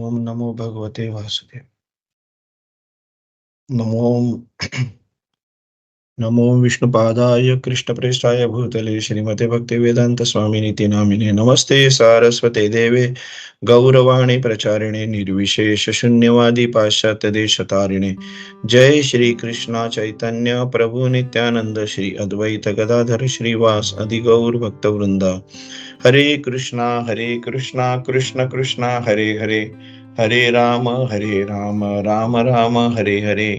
ओम नमो भगवते वासुदेव। नमो नमो विष्णुपादाय कृष्णप्रेष्ठाय भूतले श्रीमते भक्तिवेदांत स्वामिनीति नामिने नमस्ते सारस्वते देवे गौरवाणी प्रचारिणे निर्विशेष शून्यवादी पाश्चात्य देशतारिणे। जय श्री कृष्ण चैतन्य प्रभु नित्यानंद श्री अद्वैत गदाधर श्रीवास आदि गौर भक्त वृंदा। हरे कृष्णा कृष्ण कृष्णा हरे हरे, हरे राम राम राम हरे हरे।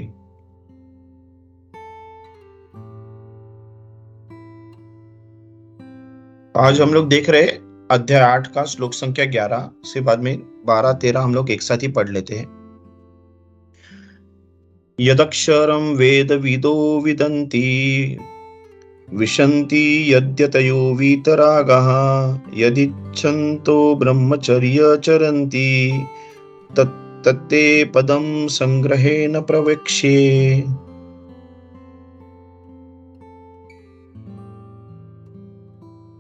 आज हम लोग देख रहे अध्याय 8 का श्लोक संख्या 11 से बाद में 12-13 हम लोग एक साथ ही पढ़ लेते हैं। यदक्षरं वेद विदो विदन्ति विशन्ति यद्यतयो वीतरागः यदिच्छन्तो ब्रह्मचर्य चरन्ति तत्ते पदं संग्रहेण प्रवक्ष्ये।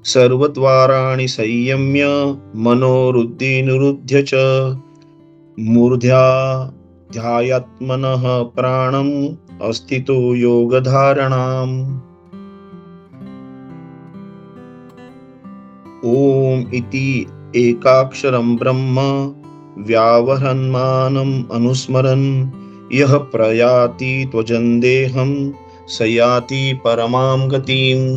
सर्वद्वाराणि संयम्य मनोरुद्धि निरुध्य च मूर्ध्याध्यात्मनः प्राणम् अस्थितो योगधारणाम्। ओम इति एकाक्षरं ब्रह्म व्यावहन्मानम् अनुस्मरन् यः प्रयाति त्वजन्देहं स याति परमां गतिम्।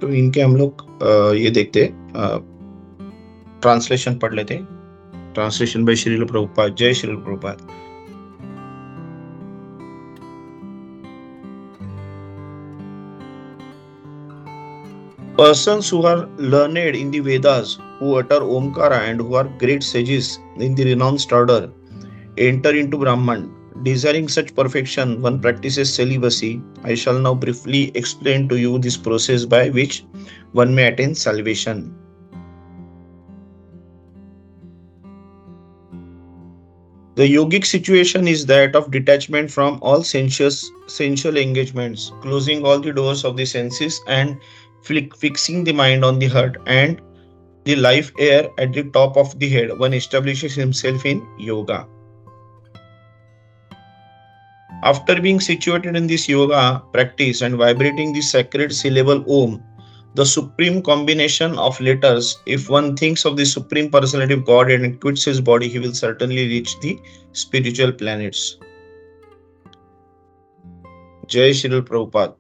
तो इनके हम लोग ये देखते ट्रांसलेशन पढ़ लेते। Translation bye Srila Prabhupada. जय Srila Prabhupada. Persons who are learned in the Vedas, who utter Omkara and who are great sages in the renounced order, enter into Brahman. Desiring such perfection, one practices celibacy. I shall now briefly explain to you this process by which one may attain salvation. The yogic situation is that of detachment from all sensual engagements, closing all the doors of the senses and fixing the mind on the heart and the life air at the top of the head. One establishes himself in yoga. After being situated in this yoga practice and vibrating the sacred syllable Om, the supreme combination of letters, if one thinks of the Supreme Personality of God and quits his body, he will certainly reach the spiritual planets. जय श्रील प्रभुपाद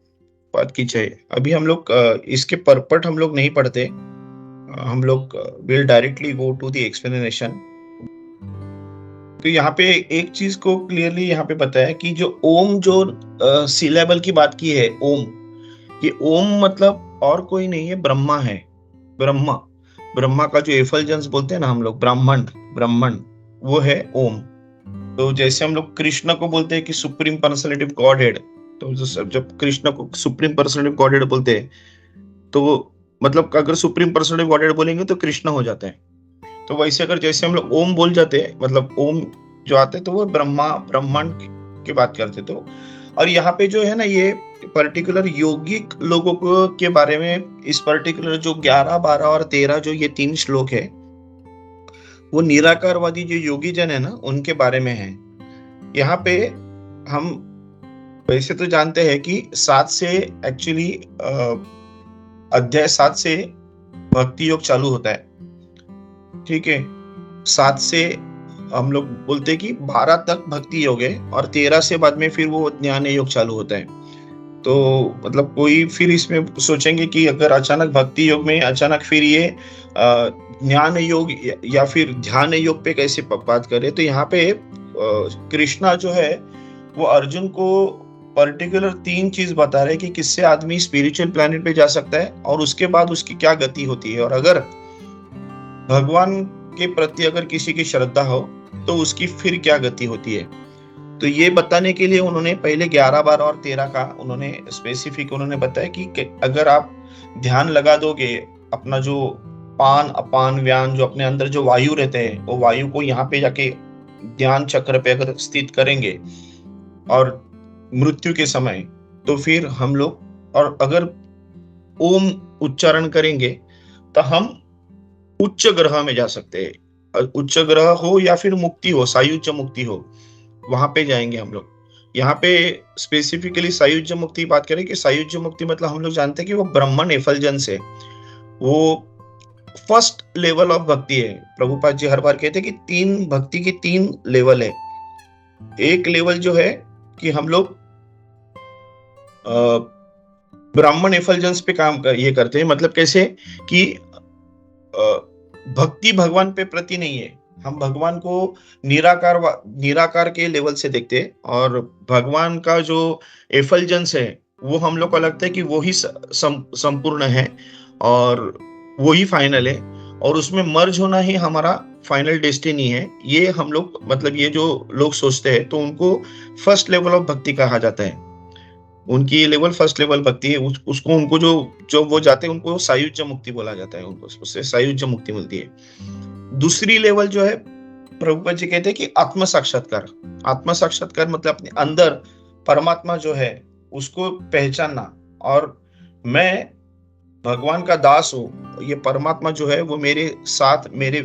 पाद की जय। अभी हम लोग इसके purport हम लोग नहीं पढ़ते, हम लोग will directly go to the explanation. तो यहाँ पे एक चीज को क्लियरली यहाँ पे बताया कि जो ओम जो सिलेबल की बात की है, ओम, ये ओम मतलब और कोई नहीं है, ब्रह्मा है। ब्रह्मा का जो एफलजेंस बोलते हैं ना हम लोग, ब्राह्मण वो है ओम। तो जैसे हम लोग कृष्ण को बोलते हैं कि supreme personality of God head, तो जब कृष्ण को supreme personality of God head बोलते हैं तो मतलब अगर supreme personality of God head बोलेंगे तो कृष्ण हो जाते हैं। तो वैसे अगर जैसे हम लोग ओम बोल जाते हैं, मतलब ओम जो आते हैं तो वो ब्रह्मांड की बात करते। तो और यहाँ पे जो है ना, ये पर्टिकुलर योगिक लोगों को के बारे में इस पर्टिकुलर जो 11, 12 और 13 जो ये 3 श्लोक है, वो निराकारवादी जो योगी जन है ना, उनके बारे में है। यहाँ पे हम वैसे तो जानते हैं कि 7 से एक्चुअली अध्याय 7 से भक्ति योग चालू होता है, ठीक है। 7 से हम लोग बोलते हैं कि 12 तक भक्ति योग है और 13 से बाद में फिर वो ज्ञान योग चालू होता है। तो मतलब कोई फिर इसमें सोचेंगे कि अगर अचानक भक्ति योग में अचानक फिर ये ज्ञान योग या फिर ध्यान योग पे कैसे बात करें, तो यहाँ पे कृष्णा जो है वो अर्जुन को पर्टिकुलर 3 चीज बता रहे कि किससे आदमी स्पिरिचुअल प्लैनेट पे जा सकता है और उसके बाद उसकी क्या गति होती है, और अगर भगवान के प्रति अगर किसी की श्रद्धा हो तो उसकी फिर क्या गति होती है। तो ये बताने के लिए उन्होंने पहले 11, 12 और 13 का उन्होंने स्पेसिफिक उन्होंने बताया कि अगर आप ध्यान लगा दोगे, अपना जो पान अपान व्यान जो अपने अंदर जो वायु रहते हैं, वो वायु को यहाँ पे जाके ध्यान चक्र पे अगर स्थित करेंगे और मृत्यु के समय, तो फिर हम लोग और अगर ओम उच्चारण करेंगे तो हम उच्च ग्रह में जा सकते हैं। उच्च ग्रह हो या फिर मुक्ति हो, सायुज्य मुक्ति हो, वहां पे जाएंगे हम लोग। यहाँ पे स्पेसिफिकली सायुज्य मुक्ति की बात करें कि सायुज्य मुक्ति मतलब हम लोग जानते हैं कि वो ब्रह्मन एफलजेंस है, वो फर्स्ट लेवल ऑफ भक्ति है। प्रभुपाद जी हर बार कहते हैं कि तीन भक्ति की तीन लेवल है। एक लेवल जो है कि हम लोग ब्राह्मण एफलजेंस पे ये करते हैं, मतलब कैसे कि भक्ति भगवान पे प्रति नहीं है, हम भगवान को निराकार के लेवल से देखते हैं, और भगवान का जो एफलजेंस है वो हम लोग को लगता है कि वो ही संपूर्ण है और वो ही फाइनल है, और उसमें मर्ज होना ही हमारा फाइनल डेस्टिनी है। ये हम लोग मतलब ये जो लोग सोचते हैं तो उनको फर्स्ट लेवल ऑफ भक्ति कहा जाता है। उनकी ये लेवल फर्स्ट लेवल भक्ति है। उसको उनको जो जो वो जाते हैं उनको सायुज्य मुक्ति बोला जाता है, उनको उससे सायुज्य मुक्ति मिलती है। दूसरी लेवल जो है प्रभुपाद जी कहते हैं कि आत्म साक्षात्कार। आत्म साक्षात्कार मतलब अपने अंदर परमात्मा जो है उसको पहचानना, और मैं भगवान का दास हूँ, ये परमात्मा जो है वो मेरे साथ मेरे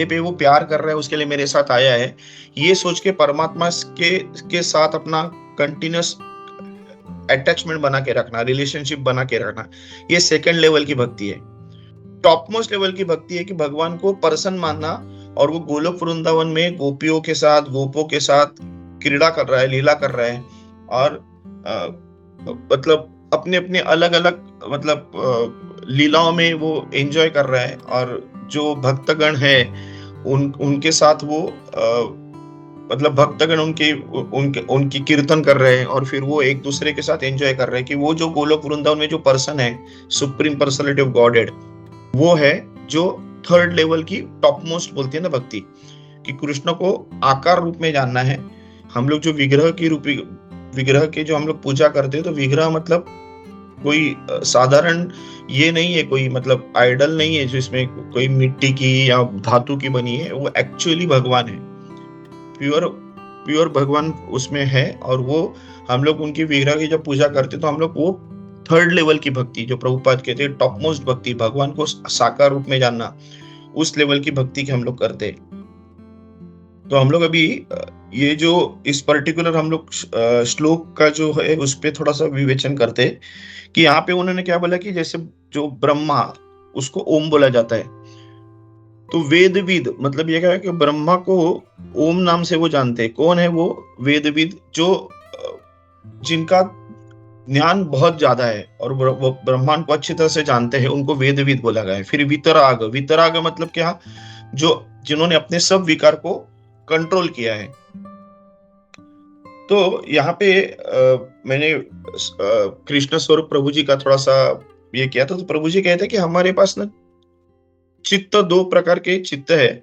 पे वो प्यार कर रहा है, उसके लिए मेरे साथ आया है। ये सोच के परमात्मा के साथ अपना कंटिन्यूस अटैचमेंट बना के रखना, रिलेशनशिप बना के रखना, ये सेकंड लेवल की भक्ति है। टॉप मोस्ट लेवल की भक्ति है कि भगवान को पर्सन मानना, और वो गोलोक वृंदावन में गोपियों के साथ गोपों के साथ क्रीड़ा कर रहा है, लीला कर रहा है, और मतलब अपने अपने अलग अलग मतलब लीलाओं में वो एंजॉय कर रहा है, और जो भक्तगण है उनके साथ वो मतलब भक्तगण उनकी कीर्तन कर रहे हैं, और फिर वो एक दूसरे के साथ एंजॉय कर रहे हैं कि वो जो गोलोक वृंदावन में जो पर्सन है, सुप्रीम पर्सनालिटी ऑफ गॉडहेड, वो है जो थर्ड लेवल की टॉप मोस्ट बोलती है ना भक्ति, कि कृष्ण को आकार रूप में जानना है। हम लोग जो विग्रह के जो हम लोग पूजा करते हैं, तो विग्रह मतलब कोई साधारण ये नहीं है, कोई मतलब आइडल नहीं है जिसमें कोई मिट्टी की या धातु की बनी है, वो एक्चुअली भगवान है, प्योर भगवान उसमें है। और वो हम लोग उनकी विग्रह की जब पूजा करते तो हम लोग वो थर्ड लेवल की भक्ति जो प्रभुपाद कहते हैं टॉप मोस्ट भक्ति, भगवान को साकार रूप में जानना, उस लेवल की भक्ति की हम लोग करते हैं। तो हम लोग अभी ये जो इस पर्टिकुलर हम लोग श्लोक का जो है उस पर थोड़ा सा विवेचन करते हैं कि यहाँ पे उन्होंने क्या बोला कि जैसे जो ब्रह्मा उसको ओम बोला जाता है, तो वेदविद मतलब ये क्या है कि ब्रह्मा को ओम नाम से वो जानते हैं। कौन है वो वेदविद? जो जिनका ज्ञान बहुत ज्यादा है और वो ब्रह्मांड को अच्छी तरह से जानते हैं, उनको वेदविद बोला गया है। फिर वितराग मतलब क्या? जो जिन्होंने अपने सब विकार को कंट्रोल किया है। तो यहाँ पे मैंने कृष्ण स्वरूप प्रभु जी का थोड़ा सा ये किया था, तो प्रभु जी कहते हैं कि हमारे पास ना चित्त दो प्रकार के चित्त है,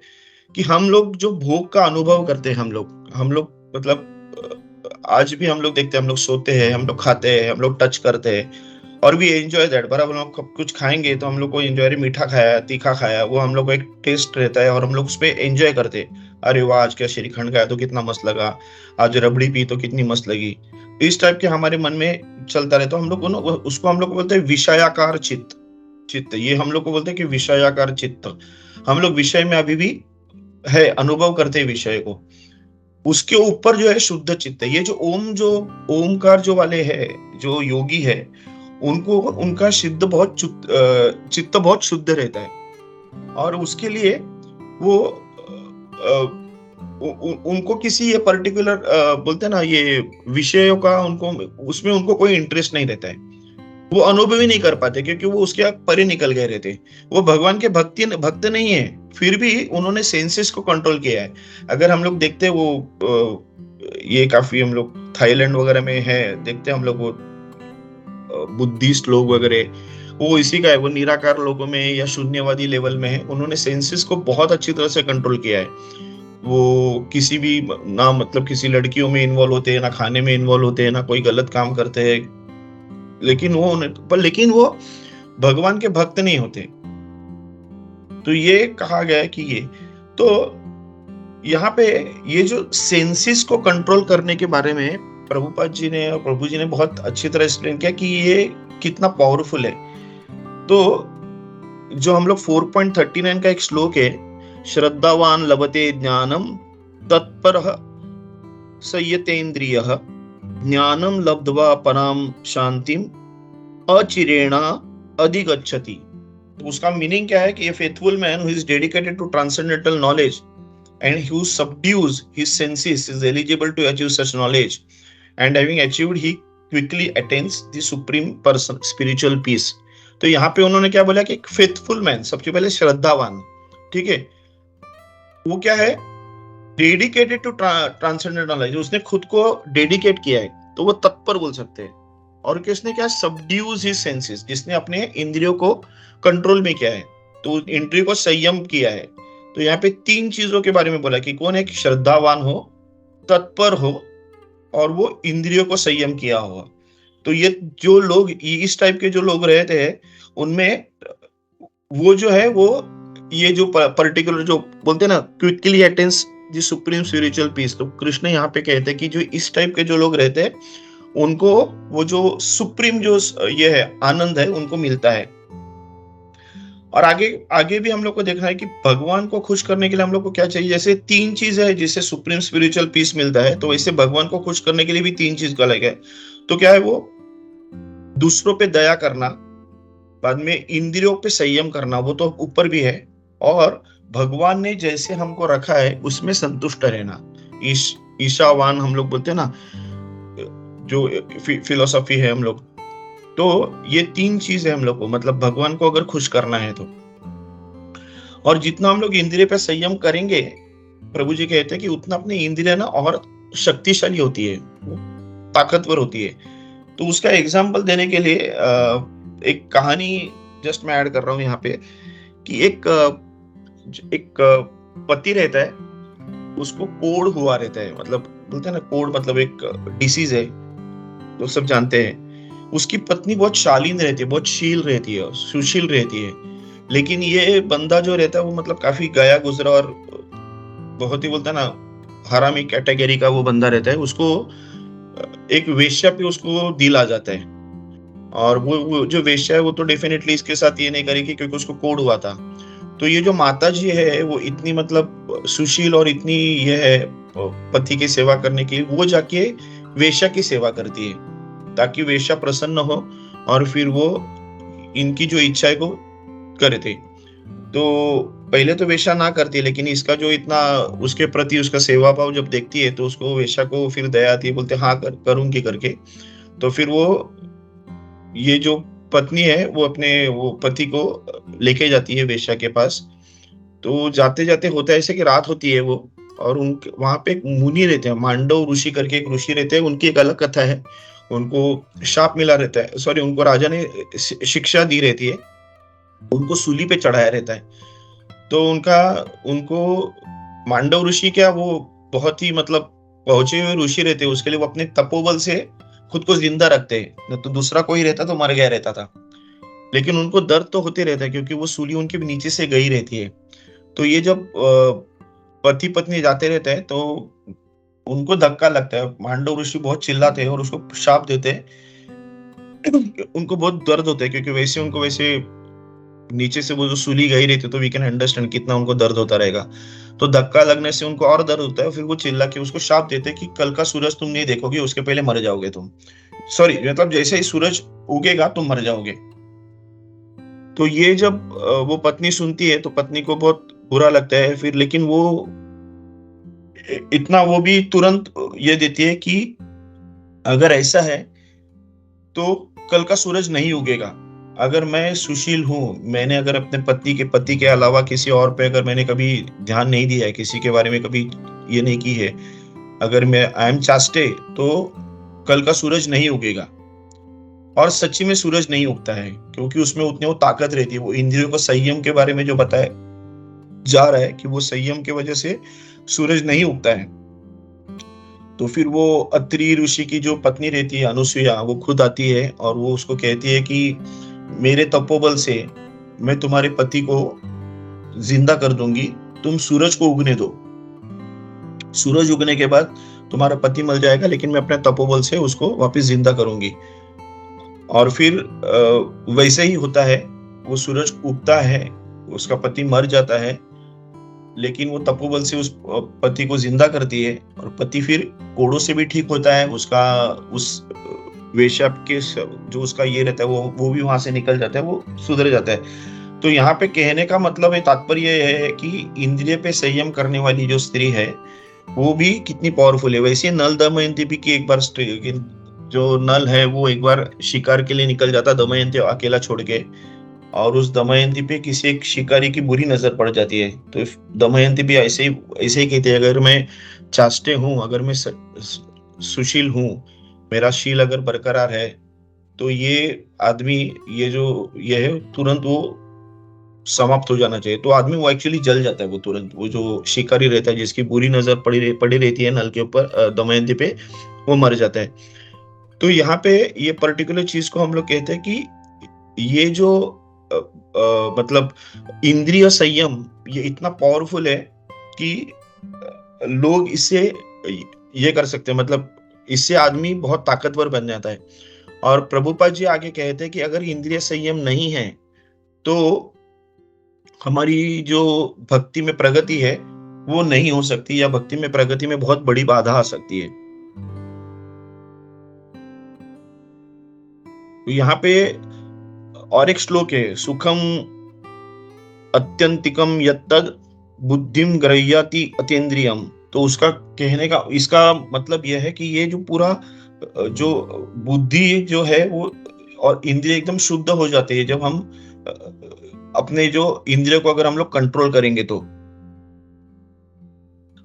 कि हम लोग जो भोग का अनुभव करते हैं, हम लोग मतलब आज भी हम लोग देखते हैं, हम लोग सोते हैं, हम लोग खाते हैं, हम लोग टच करते हैं, और भी एंजॉय दैट। बराबर हम लोग कुछ खाएंगे तो हम लोग को एंजॉय, मीठा खाया, तीखा खाया, वो हम लोग को एक टेस्ट रहता है और हम लोग उस पर एंजॉय करते हैं। अरे वाह, आज क्या श्रीखंड खाया तो कितना मस्त लगा, आज रबड़ी पी तो कितनी मस्त लगी। इस टाइप के हमारे मन में चलता रहता है। हम लोग उसको हम लोग बोलते हैं विषयाकार चित्त। ये हम लोग को बोलते हैं कि विषयाकार चित्त। हम लोग विषय में अभी भी है, अनुभव करते हैं विषय को। उसके ऊपर जो है शुद्ध चित्त है। ये जो ओमकार जो वाले है, जो योगी है, उनको उनका चित्त बहुत शुद्ध रहता है, और उसके लिए वो उनको किसी ये पर्टिकुलर बोलते हैं ना, ये विषयों का उसमें उनको कोई इंटरेस्ट नहीं रहता है। वो अनुभव ही नहीं कर पाते क्योंकि वो उसके परे निकल गए रहते। वो भगवान के भक्त नहीं है, फिर भी उन्होंने सेंसेस को कंट्रोल किया है। अगर हम लोग देखते हैं वो ये काफी हम लोग थाईलैंड वगैरह में है, देखते हैं हम लोग वो बुद्धिस्ट लोग वगैरह, वो इसी का है, वो निराकार लोगों में या शून्यवादी लेवल में है। उन्होंने सेंसेस को बहुत अच्छी तरह से कंट्रोल किया है। वो किसी भी ना मतलब किसी लड़कियों में इन्वॉल्व होते हैं, ना खाने में इन्वॉल्व होते हैं, ना कोई गलत काम करते हैं, लेकिन वो भगवान के भक्त नहीं होते। तो ये कहा गया है कि ये तो यहाँ पे ये जो सेंसेस को कंट्रोल करने के बारे में प्रभुपाद जी ने और प्रभु जी ने बहुत अच्छी तरह एक्सप्लेन किया कि ये कितना पावरफुल है। तो जो हम लोग 4.39 का एक श्लोक है, श्रद्धावान लभते ज्ञानम तत्परः संयतेन्द्रियः ज्ञानम लब्ध्वा पराम शांतिम अचिरेणा अधिगच्छति। तो उसका मीनिंग क्या है कि a faithful man who is dedicated to transcendental knowledge and who subdues his senses is eligible to achieve such knowledge, and having achieved he quickly attains the supreme person spiritual peace। तो यहाँ पे उन्होंने क्या बोला कि faithful man, सबसे पहले श्रद्धावान, ठीक है, वो क्या है, डेडिकेटेड टू ट्रांसेंडेंटल नॉलेज, उसने खुद को डेडिकेट किया है, तो वो तत्पर बोल सकते हैं। और किसने क्या, सबड्यूज हिज सेंसेस, जिसने अपने इंद्रियों को कंट्रोल में किया है, तो इंद्रियों को संयम किया है। तो यहाँ पे 3 चीजों के बारे में बोला कि कौन एक श्रद्धावान हो, तत्पर हो, और वो इंद्रियों को संयम किया हो। तो ये जो लोग, इस टाइप के जो लोग रहते हैं, उनमें वो जो है, वो ये जो पर्टिकुलर जो बोलते हैं ना, quickly attains the supreme spiritual peace. तो कृष्ण यहाँ पे कहते हैं कि जो इस टाइप के जो लोग रहते हैं, उनको वो जो सुप्रीम जो ये है आनंद है, उनको मिलता है। और आगे भी हम लोग को देखना है कि भगवान को खुश करने के लिए हम लोग को क्या चाहिए। जैसे 3 चीज है जिससे सुप्रीम स्पिरिचुअल पीस मिलता है, तो वैसे भगवान को खुश करने के लिए भी 3 चीज का अलग है। तो क्या है वो, दूसरों पे दया करना, बाद में इंद्रियों पे संयम करना, वो तो ऊपर भी है, और भगवान ने जैसे हमको रखा है उसमें संतुष्ट रहना। ईशावान हम लोग बोलते हैं ना, जो फिलोसॉफी है हम लोग, तो ये 3 चीज है हम लोग को, मतलब भगवान को अगर खुश करना है तो। और जितना हम लोग इंद्रिय पे संयम करेंगे, प्रभु जी कहते हैं कि उतना अपनी इंद्रिय ना और शक्तिशाली होती है, ताकतवर होती है। तो उसका एग्जाम्पल देने के लिए एक कहानी जस्ट मैं ऐड कर रहा हूँ यहाँ पे, कि एक पति रहता है, उसको कोढ़ हुआ रहता है, मतलब बोलते हैं ना कोढ़, मतलब एक डिसीज है, तो सब जानते हैं। उसकी पत्नी बहुत शालीन रहती है, बहुत शील रहती है, सुशील रहती है, लेकिन ये बंदा जो रहता है वो मतलब काफी गया गुजरा और बहुत ही बोलता है ना हरामी कैटेगरी का वो बंदा रहता है। उसको एक वेश्या पे उसको दिल आ जाता है, और वो जो वेश्या है वो तो डेफिनेटली इसके साथ ये नहीं करेगी क्योंकि उसको कोढ़ हुआ था। तो ये जो माता जी है वो इतनी मतलब सुशील और इतनी ये है पति की सेवा करने की, वो जाके वेश्या की सेवा करती है ताकि वेश्या प्रसन्न हो और फिर वो इनकी जो इच्छा है वो करे थे। तो पहले तो वेश्या ना करती है, लेकिन इसका जो इतना उसके प्रति उसका सेवा भाव जब देखती है तो उसको वेश्या को फिर दया आती है, बोलते हाँ करूंगी करके। तो फिर वो ये जो पत्नी है वो अपने वो पति को लेके जाती है वेश्या के पास। तो जाते जाते होता है ऐसे कि रात होती है वो, और उनके वहां पे एक मुनि रहते हैं, मांडव ऋषि करके एक ऋषि रहते हैं, उनकी एक अलग कथा है। उनको शाप मिला रहता है, सॉरी उनको राजा ने शिक्षा दी रहती है, उनको सूली पे चढ़ाया रहता है। तो उनको मांडव ऋषि क्या, वो बहुत ही मतलब पहुंचे हुए ऋषि रहते हैं, उसके लिए वो अपने तपोबल से खुद को जिंदा रखते हैं, न तो दूसरा कोई रहता तो मर गया रहता था। लेकिन उनको दर्द तो होते रहता है क्योंकि वो सूली उनके नीचे से गई रहती है। तो ये जब पति पत्नी जाते रहते हैं तो उनको धक्का लगता है, मांडव ऋषि बहुत चिल्लाते हैं और उसको शाप देते हैं। उनको बहुत दर्द होता है क्योंकि वैसे उनको वैसे नीचे से वो जो सूली गई रहती है, तो वी कैन अंडरस्टैंड कितना उनको दर्द होता रहेगा। तो धक्का लगने से उनको और दर्द होता है, फिर वो चिल्ला के उसको शाप देते हैं कि कल का सूरज तुम नहीं देखोगे, उसके पहले मर जाओगे तुम, सॉरी मतलब जैसे ही सूरज उगेगा तुम मर जाओगे। तो ये जब वो पत्नी सुनती है तो पत्नी को बहुत बुरा लगता है फिर, लेकिन वो इतना वो भी तुरंत ये देती है कि अगर ऐसा है तो कल का सूरज नहीं उगेगा। अगर मैं सुशील हूँ, मैंने अगर अपने पति के अलावा किसी और पे अगर मैंने कभी ध्यान नहीं दिया है, किसी के बारे में कभी ये नहीं की है, अगर मैं आई एम चास्टे, तो कल का सूरज नहीं उगेगा। और सच्ची में सूरज नहीं उगता है क्योंकि उसमें उतनी वो ताकत रहती है। वो इंद्रियों को संयम के बारे में जो बताया जा रहा है कि वो संयम की वजह से सूरज नहीं उगता है। तो फिर वो अत्रि ऋषि की जो पत्नी रहती है अनुसुईया, वो खुद आती है और वो उसको कहती है कि मेरे तपोबल से मैं तुम्हारे पति को जिंदा कर दूंगी, तुम सूरज को उगने दो। सूरज उगने के बाद तुम्हारा पति मर जाएगा, लेकिन मैं अपने तपोबल से उसको वापस जिंदा करूंगी। और फिर वैसे ही होता है वो सूरज उगता है, उसका पति मर जाता है, लेकिन वो तपोबल से उस पति को जिंदा करती है और पति फिर कोड़ों से भी ठीक होता है, उसका उस वेश्या के जो उसका ये रहता है वो भी वहां से निकल जाता है, वो सुधर जाता है। तो यहाँ पे कहने का मतलब है, तात्पर्य है कि इंद्रिय पे संयम करने वाली जो स्त्री है वो भी कितनी पावरफुल है। वैसे नल दमयंती भी की एक बार जो नल है वो एक बार शिकार के लिए निकल जाता दमयंती अकेला छोड़ के, और उस दमयंती पे किसी एक शिकारी की बुरी नजर पड़ जाती है। तो दमयंती भी ऐसे ही कहती है, अगर मैं चाष्टे हूँ, अगर मैं सुशील हूँ, मेरा शील अगर बरकरार है, तो ये आदमी ये है तुरंत वो समाप्त हो जाना चाहिए। तो आदमी वो एक्चुअली जल जाता है, वो तुरंत, वो जो शिकारी रहता है जिसकी बुरी नजर पड़ी रहती है नल के ऊपर, दमयंती पे, वो मर जाता है। तो यहाँ पे ये पर्टिकुलर चीज को हम लोग कहते हैं कि ये जो मतलब इंद्रिय संयम ये इतना पावरफुल है कि लोग इससे ये कर सकते हैं, मतलब इससे आदमी बहुत ताकतवर बन जाता है। और प्रभुपाद जी आगे कहते हैं कि अगर इंद्रिय संयम नहीं है तो हमारी जो भक्ति में प्रगति है वो नहीं हो सकती, या भक्ति में प्रगति में बहुत बड़ी बाधा आ सकती है। तो यहाँ पे और एक श्लोक है, सुखम अत्यंतिकम यत्तद बुद्धिम ग्रह्याति अतीन्द्रियम। तो उसका कहने का इसका मतलब यह है कि ये जो पूरा जो बुद्धि जो है वो और इंद्रिय एकदम शुद्ध हो जाते हैं जब हम अपने जो इंद्रिय को अगर हम लोग कंट्रोल करेंगे। तो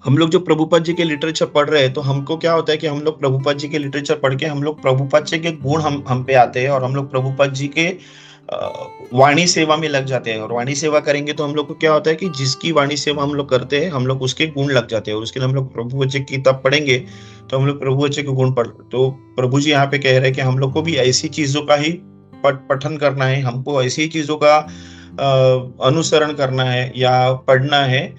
हम लोग जो प्रभुपाद जी के लिटरेचर पढ़ रहे हैं, तो हमको क्या होता है कि हम लोग प्रभुपाद जी के लिटरेचर पढ़ के हम लोग प्रभुपाद जी के गुण हम पे आते हैं, और हम लोग प्रभुपाद जी के वाणी सेवा में लग जाते हैं। और वाणी सेवा करेंगे तो हम लोग को क्या होता है कि जिसकी वाणी सेवा हम लोग करते हैं, हम लोग उसके गुण लग जाते हैं, और उसके लिए हम लोग प्रभुपाद जी की किताब पढ़ेंगे तो हम लोग प्रभुपाद जी के गुण पढ़। तो प्रभु जी यहाँ पे कह रहे हैं कि हम लोग को भी ऐसी चीजों का ही पठन करना है, हमको ऐसी चीजों का अनुसरण करना है या पढ़ना है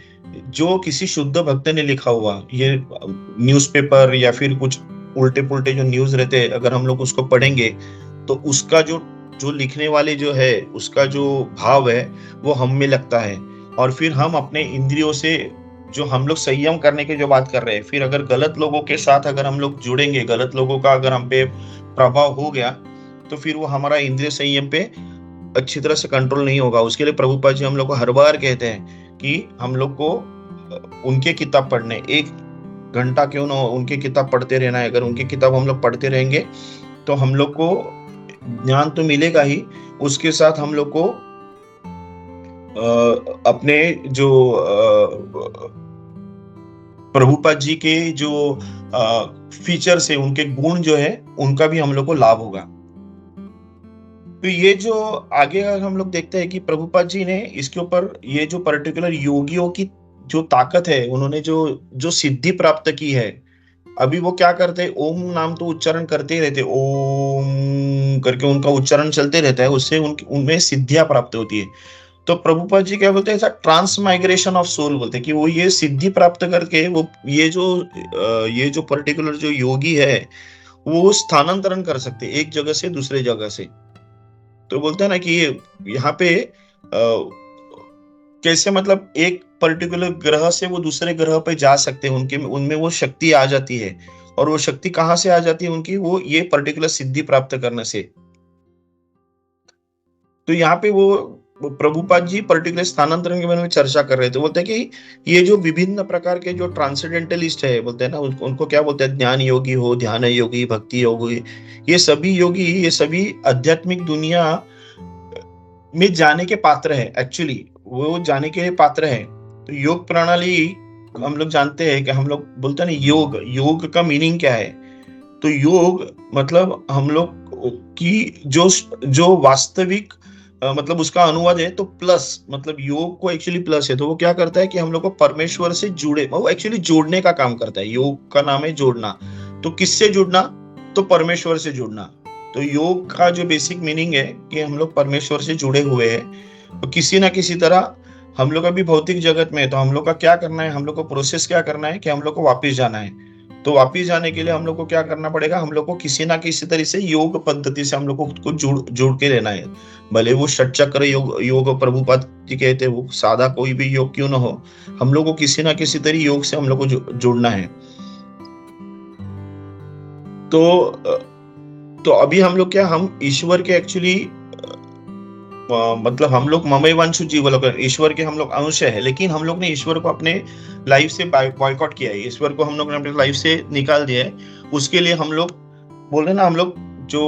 जो किसी शुद्ध भक्त ने लिखा हुआ। ये न्यूज़पेपर या फिर कुछ उल्टे पुल्टे जो न्यूज रहते हैं, अगर हम लोग उसको पढ़ेंगे तो उसका जो लिखने वाले जो है उसका जो भाव है वो हम में लगता है। और फिर हम अपने इंद्रियों से जो हम लोग संयम करने की जो बात कर रहे हैं, फिर अगर गलत लोगों के साथ अगर हम लोग जुड़ेंगे, गलत लोगों का अगर हम पे प्रभाव हो गया, तो फिर वो हमारा इंद्रिय संयम पे अच्छी तरह से कंट्रोल नहीं होगा। उसके लिए प्रभुपाद जी हम लोग को हर बार कहते हैं कि हम लोग को उनके किताब पढ़ने, 1 घंटा क्यों ना उनकी किताब पढ़ते रहना है। अगर उनकी किताब हम लोग पढ़ते रहेंगे तो हम लोग को ज्ञान तो मिलेगा ही, उसके साथ हम लोग को अपने जो प्रभुपाद जी के जो फीचर्स है, उनके गुण जो है, उनका भी हम लोग को लाभ होगा। तो ये जो आगे हम लोग देखते हैं कि प्रभुपाद जी ने इसके ऊपर ये जो पर्टिकुलर योगियों की जो ताकत है, उन्होंने जो सिद्धि प्राप्त की है, अभी वो क्या करते हैं, ओम नाम तो उच्चारण करते ही रहते, ओम करके उनका उच्चारण चलते रहता है, उससे उनमें सिद्धियां प्राप्त होती है। तो प्रभुपाद जी क्या बोलते हैं, ऐसा ट्रांसमाइग्रेशन ऑफ सोल बोलते हैं कि वो ये सिद्धि प्राप्त करके वो ये जो पर्टिकुलर जो योगी है वो स्थानांतरण कर सकते एक जगह से दूसरे जगह से। तो बोलते हैं ना कि यहाँ पे कैसे, मतलब एक पर्टिकुलर ग्रह से वो दूसरे ग्रह पे जा सकते हैं, उनमें वो शक्ति आ जाती है। और वो शक्ति कहाँ से आ जाती है उनकी, वो ये पर्टिकुलर सिद्धि प्राप्त करने से। तो यहाँ पे वो प्रभुपाद जी पर्टिकुलर स्थानांतरण के बारे में चर्चा कर रहे थे। बोलते हैं कि ये जो विभिन्न प्रकार के जो ट्रांसेंडेंटलिस्ट है, बोलते हैं ना, उनको क्या बोलते हैं, ज्ञान योगी हो, ध्यान योगी, भक्ति योगी, ये सभी योगी, ये सभी आध्यात्मिक दुनिया में जाने के पात्र है। एक्चुअली वो जाने के पात्र है। तो योग प्रणाली हम लोग जानते हैं कि हम लोग बोलते हैं ना, योग का मीनिंग क्या है। तो योग मतलब हम लोग की जो वास्तविक मतलब उसका अनुवाद है, तो प्लस, मतलब योग को एक्चुअली प्लस है। तो वो क्या करता है कि हम लोग को परमेश्वर से जुड़े, वो एक्चुअली जोड़ने का काम करता है। योग का नाम है जोड़ना। तो किससे जुड़ना, तो परमेश्वर से जुड़ना। तो योग का जो बेसिक मीनिंग है कि हम लोग परमेश्वर से जुड़े हुए हैं। तो किसी ना किसी तरह हम लोग अभी भौतिक जगत में है, तो हम लोग का क्या करना है, हम लोग को प्रोसेस क्या करना है कि हम लोग को वापस जाना है। तो वापिस जाने के लिए हम लोग को क्या करना पड़ेगा, हम लोग को किसी ना किसी तरह से योग पद्धति से हम लोग को खुद को जोड़ के रहना है। भले वो षटचक्र योग योग प्रभुपाद जी कहते हैं, वो सादा कोई भी योग क्यों ना हो, हम लोग को किसी ना किसी तरह योग से हम लोग को जोड़ना है। तो अभी हम लोग क्या, हम ईश्वर के एक्चुअली मतलब हम लोग ममई वंशु जीव लोग, ईश्वर के हम लोग अंश है, लेकिन हम लोग ने ईश्वर को अपने लाइफ से बॉयकॉट किया है, ईश्वर को हम लोग ने अपने लाइफ से निकाल दिया है। उसके लिए हम लोग बोल रहे ना, हम लोग जो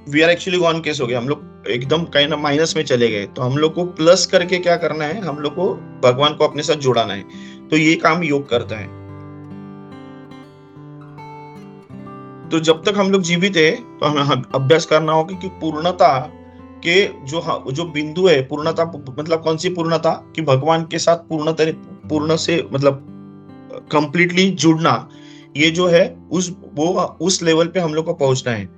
we are actually gone case हो गया, हम लोग एकदम कहीं ना माइनस में चले गए। तो हम लोग को प्लस करके क्या करना है, हम लोग को भगवान को अपने साथ जोड़ाना है। तो ये काम योग करता है। तो जब तक हम लोग जीवित है तो हमें अभ्यास करना होगा कि पूर्णता के जो बिंदु है, पूर्णता मतलब कौन सी पूर्णता, कि भगवान के साथ पूर्ण से मतलब कंप्लीटली जुड़ना, ये जो है उस लेवल पे हम लोग को पहुंचना है।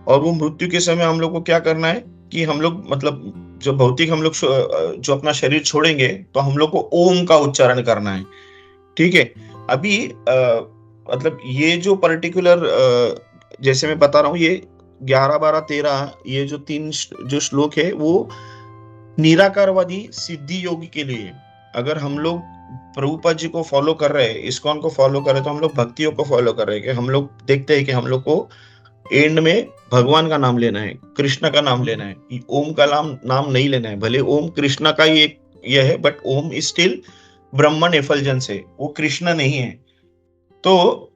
और वो मृत्यु के समय हम लोग को क्या करना है कि हम लोग मतलब जो भौतिक हम लोग जो अपना शरीर छोड़ेंगे तो हम लोग को ओम का उच्चारण करना है। ठीक है। अभी मतलब ये जो पर्टिकुलर जैसे मैं बता रहा हूँ, ये 11, 12, 13 ये जो 3 जो श्लोक है वो निराकारवादी सिद्धि योगी के लिए। अगर हम लोग प्रभुपाद जी को फॉलो कर रहे हैं, इस्कॉन को फॉलो कर रहे हैं, तो हम लोग भक्तियों को फॉलो कर रहे हैं कि हम लोग देखते हैं कि हम लोग को एंड में भगवान का नाम लेना है, कृष्ण का नाम लेना है, ओम का नाम नहीं लेना है। भले ओम कृष्ण का ही एक यह है, बट ओम इज स्टिल ब्रह्मन एफल्जेंस है, वो कृष्ण नहीं है। तो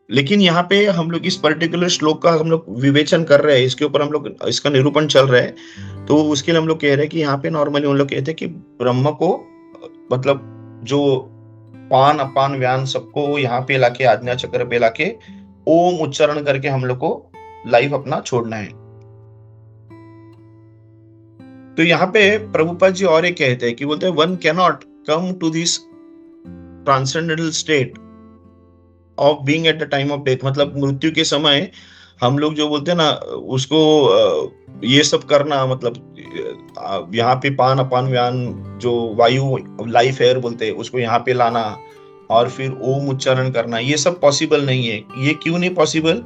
लेकिन यहाँ पे हम लोग इस पर्टिकुलर श्लोक का हम लोग विवेचन कर रहे हैं, इसके ऊपर हम लोग इसका निरूपण चल रहा है। तो उसके लिए हम लोग कह रहे हैं कि यहाँ पे नॉर्मली हम लोग कहते हैं कि ब्रह्म को मतलब जो पान अपान व्यान सबको यहाँ पे लाके, आज्ञा चक्र पे लाके ओम उच्चारण करके हम लोग को लाइफ अपना छोड़ना है। तो यहाँ पे प्रभुपाद जी और एक कहते हैं कि बोलते हैं one can not come to this transcendental state of being at the time of death. मतलब मृत्यु के समय हम लोग जो बोलते हैं ना उसको ये सब करना, मतलब यहाँ पे पान अपान व्यान जो वायु लाइफ एयर बोलते हैं उसको यहाँ पे लाना और फिर ओम उच्चारण करना, ये सब पॉसिबल नहीं है। ये क्यों नहीं पॉसिबल?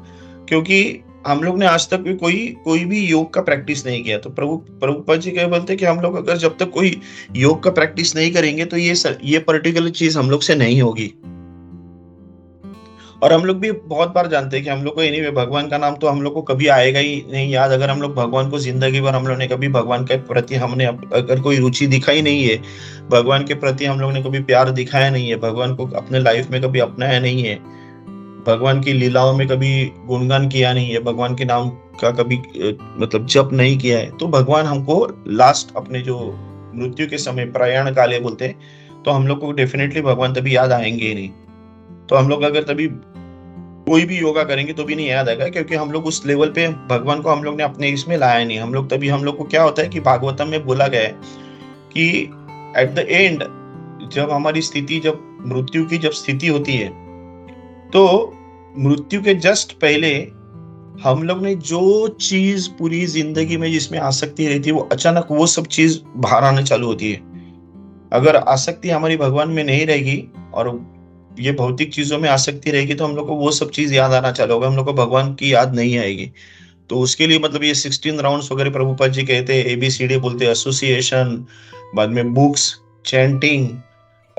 क्योंकि हम लोग ने आज तक भी कोई भी योग का प्रैक्टिस नहीं किया। तो प्रभुपाद जी क्या बोलते हैं कि हम लोग अगर जब तक कोई योग का प्रैक्टिस नहीं करेंगे तो ये पर्टिकुलर चीज हम लोग से नहीं होगी। और हम लोग भी बहुत बार जानते हैं कि हम लोग को एनीवे भगवान का नाम तो हम लोग को कभी आएगा ही नहीं याद। अगर हम लोग भगवान को जिंदगी भर हम लोग ने कभी भगवान के प्रति हमने अगर कोई रुचि दिखाई नहीं है, भगवान के प्रति हम लोग ने कभी प्यार दिखाया नहीं है, भगवान को अपने लाइफ में कभी अपनाया नहीं है, भगवान की लीलाओं में कभी गुणगान किया नहीं है, भगवान के नाम का कभी मतलब जप नहीं किया है, तो भगवान हमको लास्ट अपने जो मृत्यु के समय प्रयाण काले बोलते हैं, तो हम लोग को डेफिनेटली भगवान तभी याद आएंगे ही नहीं। तो हम लोग अगर तभी कोई भी योगा करेंगे तो भी नहीं याद आएगा, क्योंकि हम लोग उस लेवल पे भगवान को हम लोग ने अपने इसमें लाया नहीं। हम लोग तभी हम लोग को क्या होता है कि भागवतम में बोला गया है कि एट द एंड जब हमारी स्थिति, जब मृत्यु की जब स्थिति होती है, तो मृत्यु के जस्ट पहले हम लोग ने जो चीज पूरी जिंदगी में जिसमें आसक्ति रहती है, वो अचानक वो सब चीज बाहर आने चालू होती है। अगर आसक्ति हमारी भगवान में नहीं रहेगी और ये भौतिक चीजों में आसक्ति रहेगी, तो हम लोग को वो सब चीज याद आना चालू होगा, हम लोग को भगवान की याद नहीं आएगी। तो उसके लिए मतलब ये 16 राउंड्स वगैरह प्रभुपाद जी कहते हैं, ABCD बोलते हैं, एसोसिएशन, बाद में बुक्स, चैंटिंग,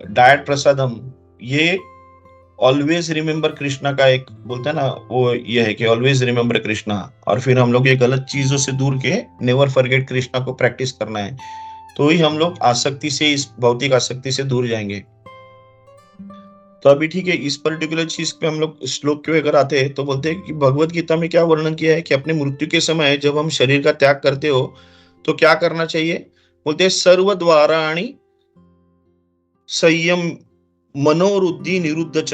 डायट प्रसादम, ये ऑलवेज रिमेम्बर कृष्णा का एक बोलते हैं ना, वो ये है कि ऑलवेज रिमेम्बर कृष्णा। और फिर हम लोग ये गलत चीजों से दूर के नेवर फॉरगेट कृष्णा को प्रैक्टिस करना है, तो ही हम लोग आसक्ति से, इस भौतिक आसक्ति से दूर जाएंगे। तो अभी ठीक है, इस पर्टिकुलर चीज पे हम लोग श्लोक के अगर आते हैं तो बोलते हैं कि भगवत गीता में क्या वर्णन किया है कि अपने मृत्यु के समय जब हम शरीर का त्याग करते हो तो क्या करना चाहिए। बोलते हैं सर्वद्वाराणि संयम मनोरुद्धि निरुद्ध च।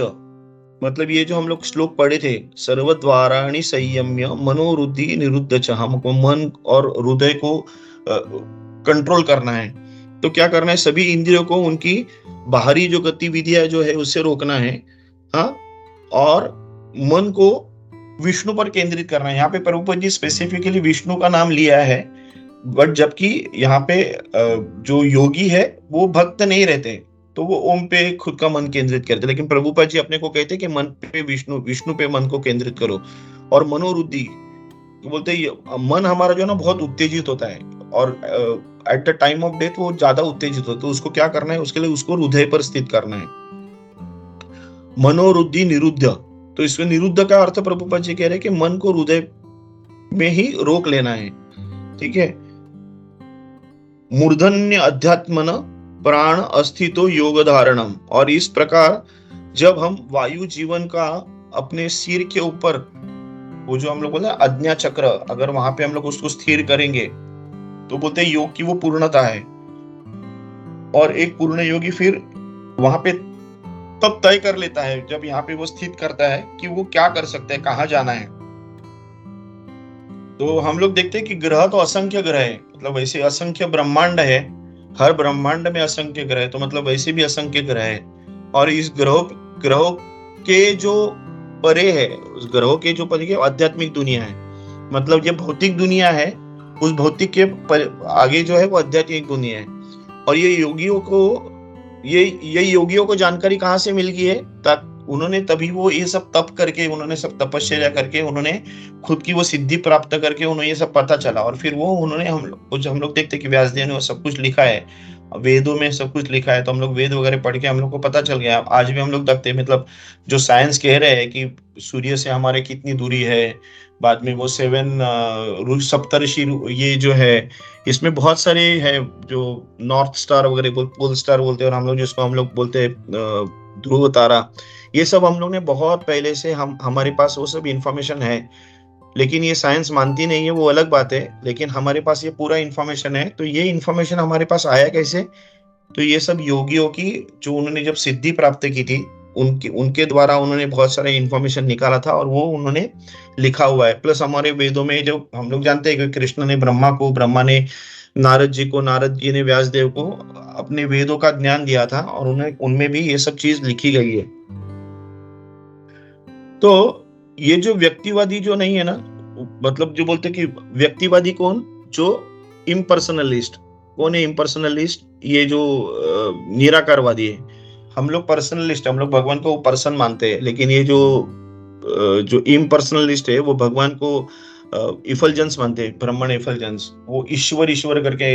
मतलब ये जो हम लोग श्लोक पढ़े थे, सर्वद्वाराणि संयम्य मनोरुद्धि निरुद्ध च, हमको मन और हृदय को कंट्रोल करना है। तो क्या करना है, सभी इंद्रियों को उनकी बाहरी जो गतिविधियां जो है उससे रोकना है, हाँ, और मन को विष्णु पर केंद्रित करना है। यहाँ पे प्रभुपाद जी स्पेसिफिकली विष्णु का नाम लिया है, बट जबकि यहाँ पे जो योगी है वो भक्त नहीं रहते, तो वो ओम पे खुद का मन केंद्रित करते, लेकिन प्रभुपाद जी अपने को कहते हैं कि मन पे विष्णु, विष्णु पे मन को केंद्रित करो। और मनोरुद्धि बोलते हैं मन हमारा जो है ना बहुत उत्तेजित होता है, और eight the time of death वो ज्यादा उत्तेजित होता है, तो उसको क्या करना है, उसके लिए उसको हृदय पर स्थित करना है। मनोरुद्धि निरुद्ध, तो इसमें निरुद्ध का अर्थ प्रभुपाद जी कह रहे हैं कि मन को हृदय में ही रोक लेना है। ठीक है। मूर्धन्य अध्यात्मन प्राण अस्थितो योग धारणम, और इस प्रकार जब हम वायु जीवन का अपने सिर के ऊपर, वो जो हम लोग बोलते हैं आज्ञा चक्र, अगर वहां पे हम लोग उसको स्थिर करेंगे तो बोलते हैं योग की वो पूर्णता है। और एक पूर्ण योगी फिर वहां पे तब तय कर लेता है, जब यहाँ पे वो स्थित करता है कि वो क्या कर सकता है, कहाँ जाना है। तो हम लोग देखते हैं कि ग्रह तो असंख्य ग्रह है, मतलब वैसे असंख्य ब्रह्मांड है, हर ब्रह्मांड में असंख्य ग्रह है, तो मतलब वैसे भी असंख्य ग्रह है। और इस ग्रहों के जो परे है, उस ग्रहों के जो परे है आध्यात्मिक दुनिया है, मतलब ये भौतिक दुनिया है, उस भौतिक के आगे जो है वो आध्यात्मिक दुनिया है। और ये योगियों को, ये योगियों को जानकारी कहाँ से मिल गई है, उन्होंने तभी वो ये सब तप करके, उन्होंने सब तपस्या करके, उन्होंने खुद की वो सिद्धि प्राप्त करके उन्हें ये सब पता चला। और फिर वो उन्होंने, हम लोग देखते कि व्यासदेव ने वो सब कुछ लिखा है, वेदों में सब कुछ लिखा है, तो हम लोग वेद वगैरह पढ़ के हम लोग को पता चल गया। आज भी हम लोग देखते हैं, मतलब जो साइंस कह रहे हैं कि सूर्य से हमारे कितनी दूरी है, बाद में वो 7 सप्तर्षि ये जो है, इसमें बहुत सारे है, जो नॉर्थ स्टार वगैरह, पोल स्टार बोलते हैं, और हम लोग जिसको हम लोग बोलते हैं ध्रुव तारा, ये सब हम लोग ने बहुत पहले से, हमारे पास वो सब इंफॉर्मेशन है। लेकिन ये साइंस मानती नहीं है, वो अलग बात है, लेकिन हमारे पास ये पूरा इंफॉर्मेशन है। तो ये इंफॉर्मेशन हमारे पास आया कैसे, तो ये सब योगियों की, जो उन्होंने जब सिद्धि प्राप्त की थी, उनके द्वारा उन्होंने बहुत सारे इंफॉर्मेशन निकाला था, और वो उन्होंने लिखा हुआ है। प्लस हमारे वेदों में जो हम लोग जानते हैं कि कृष्ण ने ब्रह्मा को, ब्रह्मा ने नारद जी को, नारद जी ने व्यासदेव को अपने वेदों का ज्ञान दिया था, और उन्हें उनमें भी ये सब चीज लिखी गई है। तो ये जो व्यक्तिवादी जो नहीं है ना, मतलब जो बोलते कि व्यक्तिवादी कौन, जो इम्पर्सनलिस्ट, कौन है इम्पर्सनलिस्ट, ये जो निराकारवादी है। हम लोग पर्सनलिस्ट, हम लोग भगवान को पर्सन मानते हैं, लेकिन ये जो इम्पर्सनलिस्ट है वो भगवान को इफलजेंस मानते हैं, ब्रह्मण इफलजेंस, वो ईश्वर ईश्वर करके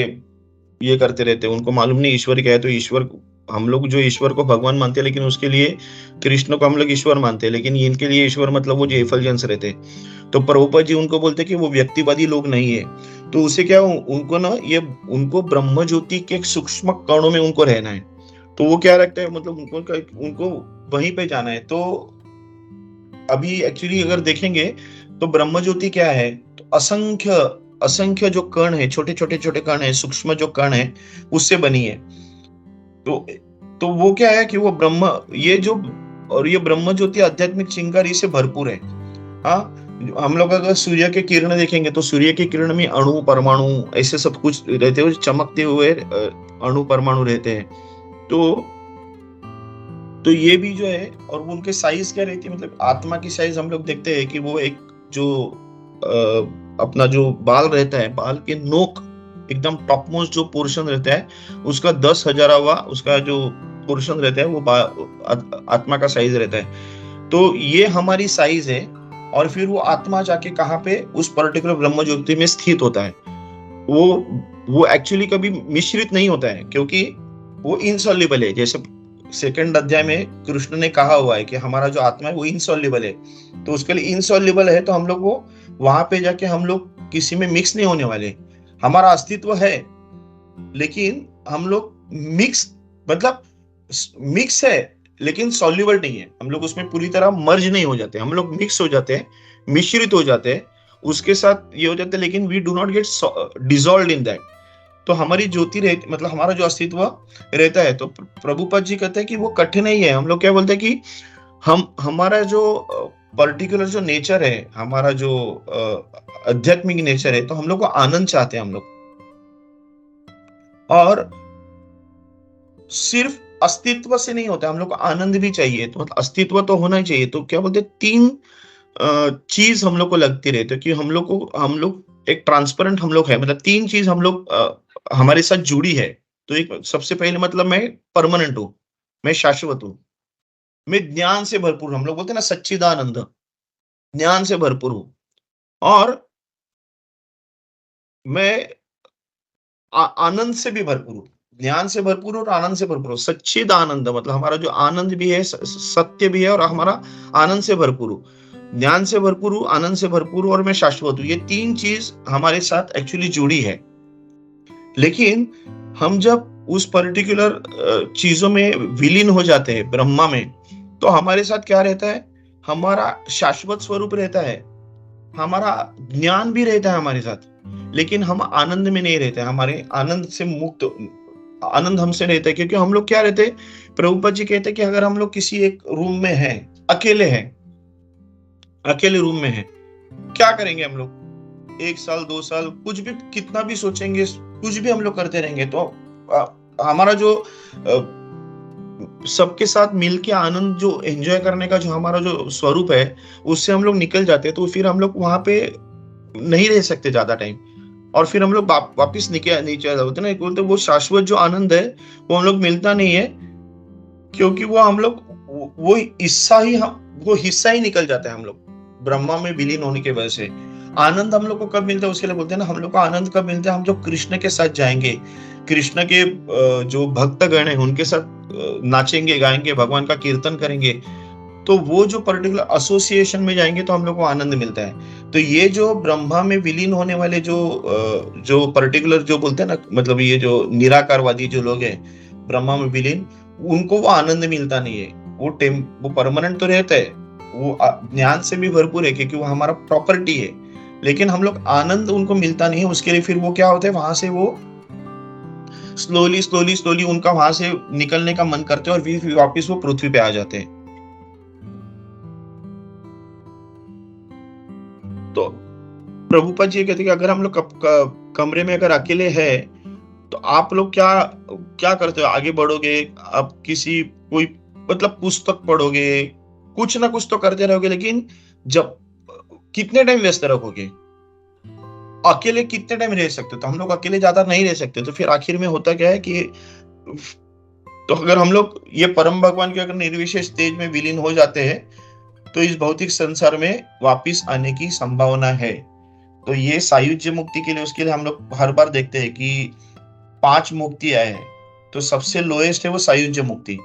ये करते रहते हैं, उनको मालूम नहीं ईश्वर क्या है। तो ईश्वर, हम लोग जो ईश्वर को भगवान मानते हैं, लेकिन उसके लिए कृष्ण को हम लोग ईश्वर मानते हैं, लेकिन इनके लिए ईश्वर मतलब वो जो एफलजेंस रहते हैं। तो प्रभुपाद जी उनको बोलते कि वो व्यक्तिवादी लोग नहीं है। तो उसे क्या, उनको ना ये, उनको ब्रह्म ज्योति के सूक्ष्म कणों में उनको रहना है। तो वो क्या रखता है, मतलब उनको वहीं पे जाना है। तो अभी एक्चुअली अगर देखेंगे तो ब्रह्म ज्योति क्या है, तो असंख्य असंख्य जो कण है, छोटे छोटे छोटे कण है, सूक्ष्म जो कण है, उससे बनी है। तो वो क्या है कि वो ब्रह्म, ये जो, और ये ब्रह्म ज्योति आध्यात्मिक चिंगारी से भरपूर है। हाँ, हम लोग अगर सूर्य के किरण देखेंगे तो सूर्य की किरण में अणु परमाणु ऐसे सब कुछ रहते हुए, चमकते हुए अणु परमाणु रहते हैं। तो ये भी जो है, और उनके साइज क्या रहती है, मतलब आत्मा की साइज हम लोग देखते हैं कि वो एक जो अपना जो बाल रहता है, बाल के नोक एकदम टॉप मोस्ट जो पोर्शन रहता है, उसका 10,000वां उसका जो पोर्शन रहता है, वो आत्मा का साइज रहता है। तो ये हमारी साइज है। और फिर वो आत्मा जाके कहाँ पे, उस पर्टिकुलर ब्रह्म ज्योति में स्थित होता है। वो एक्चुअली कभी मिश्रित नहीं होता है, क्योंकि वो इनसॉल्युबल है। जैसे सेकंड अध्याय में कृष्ण ने कहा हुआ है कि हमारा जो आत्मा है वो इनसॉल्युबल है। तो उसके लिए इनसॉल्युबल है, तो हम लोग वो वहां पे जाके हम लोग किसी में मिक्स नहीं होने वाले। हमारा अस्तित्व है, लेकिन हम लोग मिक्स, मतलब मिक्स है लेकिन सॉल्युबल नहीं है। हम लोग उसमें पूरी तरह मर्ज नहीं हो जाते, हम लोग मिक्स हो जाते हैं, मिश्रित हो जाते हैं, उसके साथ ये हो जाते हैं, लेकिन we do not get dissolved in that. तो हमारी ज्योति रहती, मतलब हमारा जो अस्तित्व रहता है। तो प्रभुपाद जी कहते हैं कि वो कठिन ही है। हम लोग क्या बोलते हैं कि हमारा जो पर्टिकुलर जो नेचर है, हमारा जो आध्यात्मिक नेचर है, तो हम लोग को आनंद चाहते हैं हम लोग, और सिर्फ अस्तित्व से नहीं होता, हम लोग को आनंद भी चाहिए। तो मतलब अस्तित्व तो होना ही चाहिए। तो क्या बोलते, 3 चीज हम लोग को लगती रहती है कि हम लोग एक ट्रांसपेरेंट हम लोग है, मतलब 3 चीज हम लोग हमारे साथ जुड़ी है। तो एक सबसे पहले मतलब मैं परमानेंट हूँ, मैं शाश्वत हूँ, मैं ज्ञान से भरपूर हूँ। हम लोग बोलते हैं ना सच्चिदानंद, ज्ञान से भरपूर हूँ और मैं आनंद से भी भरपूर हूँ। ज्ञान से भरपूर और आनंद से भरपूर हूँ। सच्चिदानंद मतलब हमारा जो आनंद भी है, सत्य भी है और हमारा आनंद से भरपूर हूँ। ज्ञान से भरपूर हूँ, आनंद से भरपूर हूँ और मैं शाश्वत हूँ। ये 3 चीज़ हमारे साथ एक्चुअली जुड़ी है। लेकिन हम जब उस पर्टिकुलर चीज़ों में विलीन हो जाते हैं ब्रह्मा में, तो हमारे साथ क्या रहता है? हमारा शाश्वत स्वरूप रहता है। हमारा ज्ञान भी रहता है हमारे साथ, लेकिन हम आनंद में नहीं रहते। हमारे आनंद से मुक्त आनंद हमसे रहता है क्योंकि हम लोग क्या रहते हैं, प्रभुपाद जी कहते हैं कि अगर हम लोग किसी एक रूम में हैं, अकेले हैं, अकेले रूम में हैं, क्या करेंगे हम लोग? 1 साल, 2 साल कुछ भी कितना भी सोचेंगे, कुछ भी हम लोग करते रहेंगे तो हमारा जो सबके साथ मिलके आनंद जो एन्जॉय करने का जो हमारा जो स्वरूप है, उससे हम लोग निकल जाते हैं, तो फिर हम लोग वहाँ पे नहीं रह सकते ज़्यादा टाइम और फिर हम लोग वापिस नीचे आ जाते हैं ना, बोलते वो शाश्वत जो आनंद है, वो हम लोग मिलता नहीं है क्योंकि वो हम लोग वो हिस्सा ही निकल जाता है हम लोग, ब्रह्मा में विलीन होने की वजह से। आनंद हम लोग को कब मिलता है उसके लिए बोलते हैं ना, हम लोग को आनंद कब मिलता है, हम जब कृष्ण के साथ जाएँगे, कृष्ण के जो भक्तगण हैं उनके साथ नाचेंगे, गाएँगे, भगवान का कीर्तन करेंगे, तो वो जो पर्टिकुलर एसोसिएशन में जाएँगे तो हम लोग को आनंद मिलता है। तो ये जो ब्रह्मा में विलीन होने वाले जो पर्टिकुलर जो बोलते हैं ना, मतलब ये जो निराकारवादी जो लोग हैं, ब्रह्मा में विलीन, उनको वो आनंद मिलता नहीं है। वो परमानेंट तो रहता है, वो ज्ञान से भी भरपूर है क्योंकि वो हमारा प्रॉपर्टी है। लेकिन हम लोग आनंद उनको मिलता नहीं है, उसके लिए फिर वो क्या होता है, वहाँ से वो स्लोली उनका वहाँ से निकलने का मन करते हैं और फिर वापस वो पृथ्वी पे आ जाते हैं। तो प्रभुपाद जी कहते हैं कि अगर हम लोग कमरे में अगर अकेले हैं, तो आप लोग क्या क्या करते हो? आगे बढ़ोगे, आप कोई मतलब पुस्तक पढ़ोगे, कुछ ना कुछ तो करते रहोगे, लेकिन जब कितने टाइम व्यस्त रहोगे? अकेले कितने टाइम रह सकते हो? तो हम लोग अकेले ज़्यादा नहीं रह सकते, तो फिर आखिर में होता क्या है कि तो अगर हम लोग ये परम भगवान के अगर निर्विशेष तेज में विलीन हो जाते हैं, तो इस भौतिक संसार में वापिस आने की संभावना है। तो ये सायुज्य मुक्ति के लिए, उसके लिए हम लोग हर बार देखते हैं कि 5 मुक्तियाँ हैं। तो सबसे लोएस्ट है वो सायुज्य मुक्ति।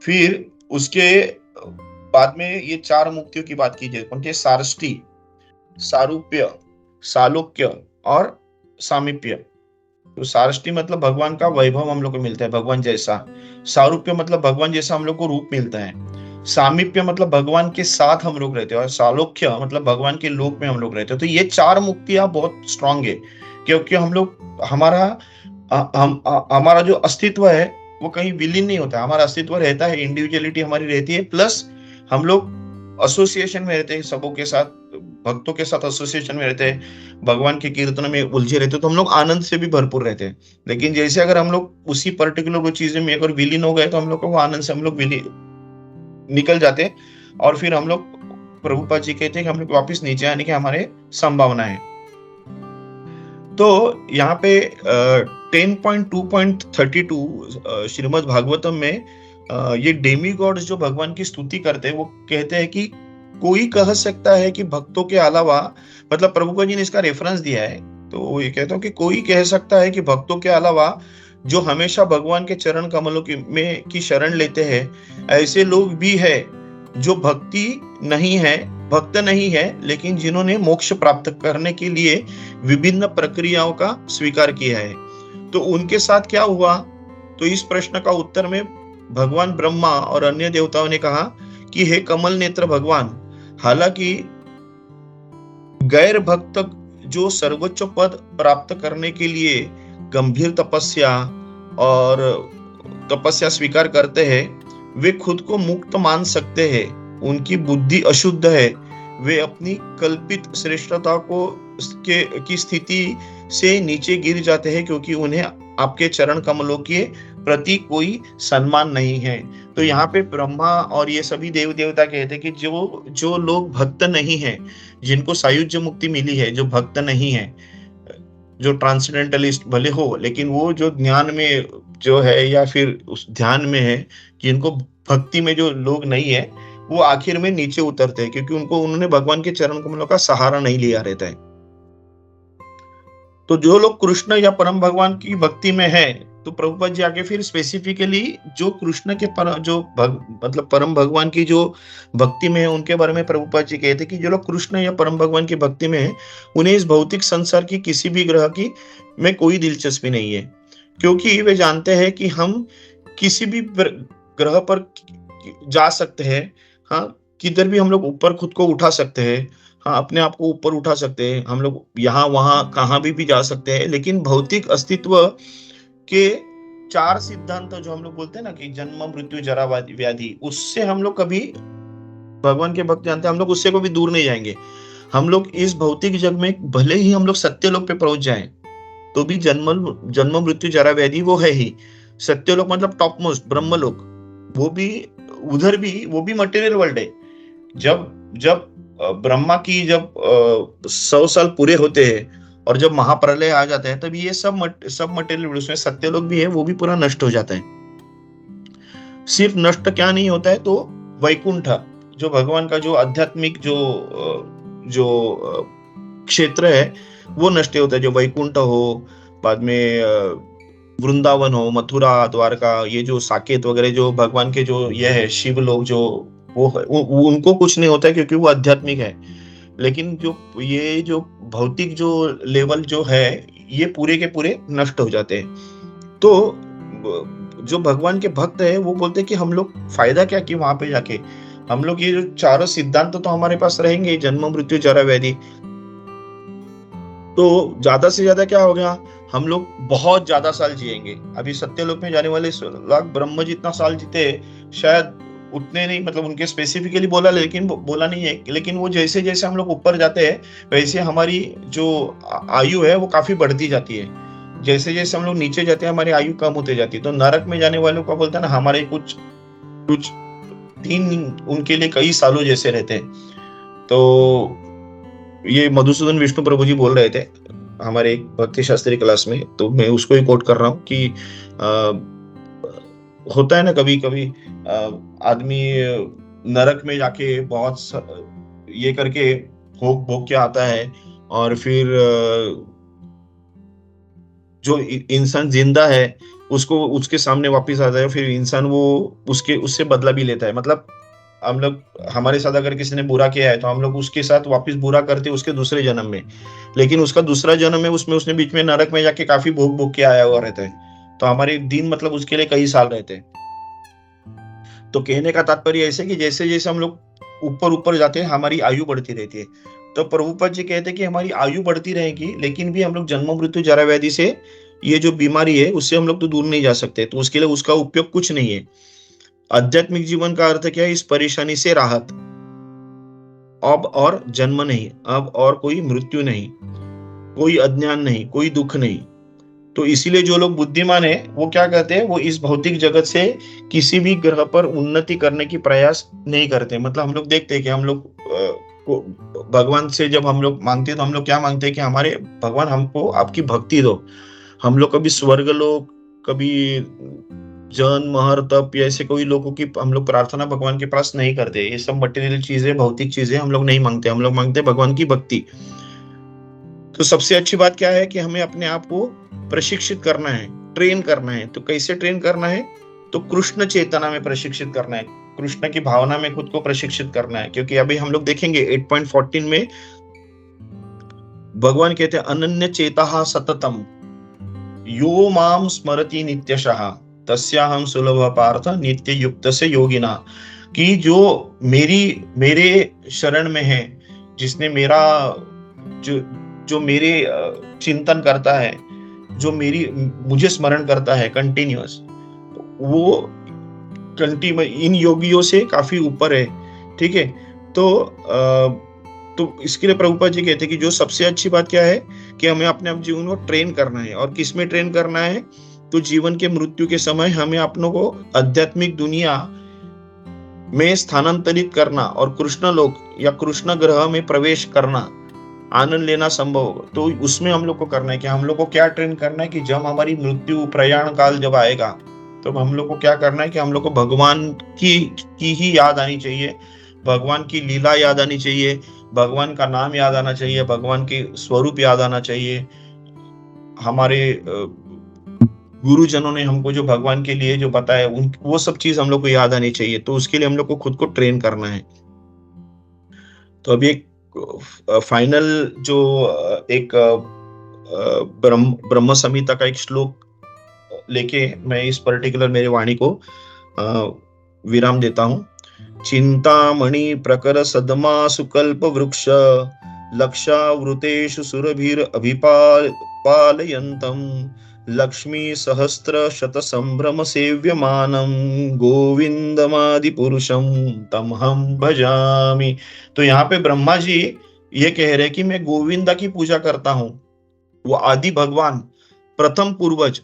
फिर उसके बाद में ये 4 मुक्तियों की बात की जाए, कौन सी? सारष्टी, सारूप्य, सालोक्य और सामीप्य। तो सारष्टी मतलब भगवान का वैभव हम लोग को मिलता है, भगवान जैसा। सारूप्य मतलब भगवान जैसा हम लोग को रूप मिलता है। सामीप्य मतलब भगवान के साथ हम लोग रहते हैं और सालोक्य मतलब भगवान के लोक में हम लोग रहते हैं। तो ये 4 मुक्तियाँ बहुत स्ट्रांग है क्योंकि हम लोग हमारा जो अस्तित्व है वो कहीं विलीन नहीं होता है। हमारा अस्तित्व रहता है, इंडिविजुअलिटी हमारी रहती है, प्लस हम लोग एसोसिएशन में रहते हैं सबों के साथ, भक्तों के साथ एसोसिएशन में रहते हैं, भगवान के कीर्तन में उलझे रहते हैं, तो हम लोग आनंद से भी भरपूर रहते हैं। लेकिन जैसे अगर हम लोग उसी पर्टिकुलर वो चीज़ें में अगर विलीन हो गए, तो हम लोग को वो आनंद से हम लोग निकल जाते हैं और फिर हम लोग, प्रभुपाद जी कहते हैं कि हम लोग वापस नीचे आने की हमारे संभावना है। तो यहाँ पे 10.2.32 श्रीमद् भागवतम में ये डेमी गॉड्स जो भगवान की स्तुति करते हैं, वो कहते हैं कि कोई कह सकता है कि भक्तों के अलावा, मतलब प्रभुपाद जी ने इसका रेफरेंस दिया है, तो ये कहता हूँ कि कोई कह सकता है कि भक्तों के अलावा जो हमेशा भगवान के चरण कमलों की शरण लेते हैं, ऐसे लोग भी है जो भक्त नहीं है, लेकिन जिन्होंने मोक्ष प्राप्त करने के लिए विभिन्न प्रक्रियाओं का स्वीकार किया है। तो उनके साथ क्या हुआ? तो इस प्रश्न का उत्तर में भगवान ब्रह्मा और अन्य देवताओं ने कहा कि हे कमल नेत्र भगवान, हालांकि गैर भक्त जो सर्वोच्च पद प्राप्त करने के लिए गंभीर तपस्या स्वीकार करते हैं, वे खुद को मुक्त मान सकते हैं, उनकी बुद्धि अशुद्ध है, वे अपनी कल्पित श्रेष्ठता की स्थिति से नीचे गिर जाते हैं क्योंकि उन्हें आपके चरण कमलों के प्रति कोई सम्मान नहीं है। तो यहाँ पे ब्रह्मा और ये सभी देव देवता कहते हैं कि जो लोग भक्त नहीं है, जिनको सायुज्य मुक्ति मिली है, जो भक्त नहीं है, जो ट्रांसेंडेंटलिस्ट भले हो, लेकिन वो जो ज्ञान में जो है या फिर उस ध्यान में है, कि इनको भक्ति में जो लोग नहीं है, वो आखिर में नीचे उतरते हैं, क्योंकि उन्होंने भगवान के चरण कमलों का सहारा नहीं लिया रहता है। तो जो लोग कृष्ण या परम भगवान की भक्ति में है, तो प्रभुपाद जी आगे फिर स्पेसिफिकली जो कृष्ण के मतलब परम भगवान की जो भक्ति में है, उनके बारे में प्रभुपाद जी कहते कि जो लोग कृष्ण या परम भगवान की भक्ति में है, उन्हें इस भौतिक संसार की किसी भी ग्रह की में कोई दिलचस्पी नहीं है, क्योंकि वे जानते हैं कि हम किसी भी ग्रह पर जा सकते हैं। हाँ, किधर भी हम लोग ऊपर खुद को उठा सकते हैं। हाँ, अपने आप को ऊपर उठा सकते हैं, हम लोग यहाँ वहां कहाँ भी जा सकते हैं, लेकिन भौतिक अस्तित्व के 4 सिद्धांत जो हम लोग बोलते हैं ना, कि जन्म मृत्यु जरा व्याधि, उससे हम लोग कभी, भगवान के भक्त जानते हैं, हम लोग उससे कभी दूर नहीं जाएंगे। हम लोग इस भौतिक जग में भले ही हम लोग सत्यलोक पे पहुंच जाएं, तो भी जन्म मृत्यु जरा व्याधि वो है ही। सत्यलोक मतलब टॉप मोस्ट ब्रह्मलोक, वो भी उधर भी वो भी मटेरियल वर्ल्ड है। जब जब ब्रह्मा की जब 100 साल पूरे होते हैं और जब महाप्रलय आ जाता है, तब ये सब मटेरियल, उसमें सत्यलोक भी है, वो भी पूरा नष्ट हो जाता है। सिर्फ नष्ट क्या नहीं होता है, तो वैकुंठ, जो भगवान का जो आध्यात्मिक जो क्षेत्र है, वो नष्ट होता है। जो वैकुंठ हो, बाद में वृंदावन हो, मथुरा, द्वारका, ये जो साकेत वगैरह जो भगवान के जो ये है शिव लोग, जो वो उनको कुछ नहीं होता है, क्योंकि वो आध्यात्मिक है। लेकिन जो ये जो भौतिक जो लेवल जो है, ये पूरे के पूरे नष्ट हो जाते हैं। तो जो भगवान के भक्त है, वो बोलते हैं कि हम लोग फायदा क्या कि वहां पे जाके हम लोग ये जो चारों सिद्धांत तो हमारे पास रहेंगे, जन्म मृत्यु जरा व्याधि, तो ज्यादा से ज्यादा क्या हो गया, हम लोग बहुत ज्यादा साल जिएंगे। अभी सत्यलोक में जाने वाले लाख ब्रह्म जितना साल जीते, शायद उतने नहीं, मतलब उनके स्पेसिफिकली बोला, लेकिन बोला नहीं है, लेकिन वो जैसे जैसे हम लोग ऊपर जाते हैं, वैसे हमारी जो आयु है वो काफी बढ़ती जाती है। जैसे जैसे हम लोग नीचे जाते हैं, हमारी आयु कम होती जाती है। तो नरक में जाने वालों का बोलता है ना, हमारे कुछ कुछ दिन उनके लिए कई सालों जैसे रहते हैं। तो ये मधुसूदन विष्णु प्रभु जी बोल रहे थे हमारे एक भक्ति शास्त्री क्लास में, तो मैं उसको ही कोट कर रहा हूँ कि होता है ना कभी कभी आदमी नरक में जाके बहुत ये करके भोग भोग के आता है, और फिर जो इंसान जिंदा है उसको उसके सामने वापस आता है, फिर इंसान वो उससे बदला भी लेता है। मतलब हम लोग, हमारे साथ अगर किसी ने बुरा किया है, तो हम लोग उसके साथ वापस बुरा करते उसके दूसरे जन्म में, लेकिन उसका दूसरा जन्म है, उसमें उसने बीच में नरक में जाके काफी भोग भोग के आया हुआ रहता है। तो हमारे दिन मतलब उसके लिए कई साल रहते हैं। तो कहने का तात्पर्य ऐसे कि जैसे जैसे हम लोग ऊपर ऊपर जाते हैं, हमारी आयु बढ़ती रहती है। तो प्रभुपाद जी कहते हैं कि हमारी आयु बढ़ती रहेगी, लेकिन भी हम लोग जन्म मृत्यु जरा व्याधि से, ये जो बीमारी है, उससे हम लोग तो दूर नहीं जा सकते। तो उसके लिए उसका उपयोग कुछ नहीं है। आध्यात्मिक जीवन का अर्थ क्या है, इस परेशानी से राहत। अब और जन्म नहीं, अब और कोई मृत्यु नहीं, कोई अज्ञान नहीं, कोई दुख नहीं। तो इसीलिए जो लोग बुद्धिमान है, वो क्या करते हैं, वो इस भौतिक जगत से किसी भी ग्रह पर उन्नति करने की प्रयास नहीं करते। मतलब हम लोग देखते हैं कि हम लोग भगवान से जब हम लोग मांगते हैं, तो हम लोग क्या मांगते हैं कि हमारे भगवान हमको आपकी भक्ति दो। हम लोग कभी स्वर्ग लोक, कभी जन महर तप, ऐसे कोई लोगों की हम लोग प्रार्थना भगवान के पास नहीं करते। ये सब मटेरियल चीजें, भौतिक चीजें हम लोग नहीं मांगते, हम लोग मांगते भगवान की भक्ति। तो सबसे अच्छी बात क्या है कि हमें अपने आप को प्रशिक्षित करना है, ट्रेन करना है। तो कैसे ट्रेन करना है, तो कृष्ण चेतना में प्रशिक्षित करना है, कृष्ण की भावना में खुद को प्रशिक्षित करना है। क्योंकि अभी हम लोग देखेंगे 8.14 में भगवान कहते हैं, अनन्य चेता सततम यो माम स्मरति नित्यशः तस्याहं सुलभ पार्थ नित्य युक्त से योगिना। कि जो मेरे शरण में है, जिसने मेरा जो मेरे चिंतन करता है, जो मुझे स्मरण करता है कंटिन्यूअस, वो इन योगियों से काफी ऊपर है। ठीक है। तो इसके लिए प्रभुपाद जी कहते हैं कि जो सबसे अच्छी बात क्या है कि हमें अपने जीवन को ट्रेन करना है। और किस में ट्रेन करना है, तो जीवन के मृत्यु के समय हमें अपनों को आध्यात्मिक दुनिया में स्थानांतरित करना और कृष्ण लोक या कृष्ण ग्रह में प्रवेश करना। आनंद लेना संभव होगा। तो उसमें हम लोग को करना है कि हम लोग को क्या ट्रेन करना है कि जब हमारी मृत्यु प्रयाण काल जब आएगा तो हम लोग को क्या करना है कि हम लोग को भगवान की ही याद आनी चाहिए, भगवान की लीला याद आनी चाहिए, भगवान का नाम याद आना चाहिए, भगवान के स्वरूप याद आना चाहिए। हमारे गुरुजनों ने हमको जो भगवान के लिए जो बताया उन वो सब चीज हम लोग को याद आनी चाहिए। तो उसके लिए हम लोग को खुद को ट्रेन करना है। तो अभी एक फाइनल जो एक ब्रह्म संहिता का एक श्लोक लेके मैं इस पर्टिकुलर मेरे वाणी को विराम देता हूँ। चिंतामणि प्रकर सदमा सुकल्प वृक्ष लक्षावृतेषु सुरभिर अभिपालयन्तम लक्ष्मी सहस्त्र शत संभ्रम सेव्यमानम गोविंदमादि पुरुषम तमहम भजामि। तो यहाँ पे ब्रह्मा जी ये कह रहे कि मैं गोविंदा की पूजा करता हूँ। वो आदि भगवान, प्रथम पूर्वज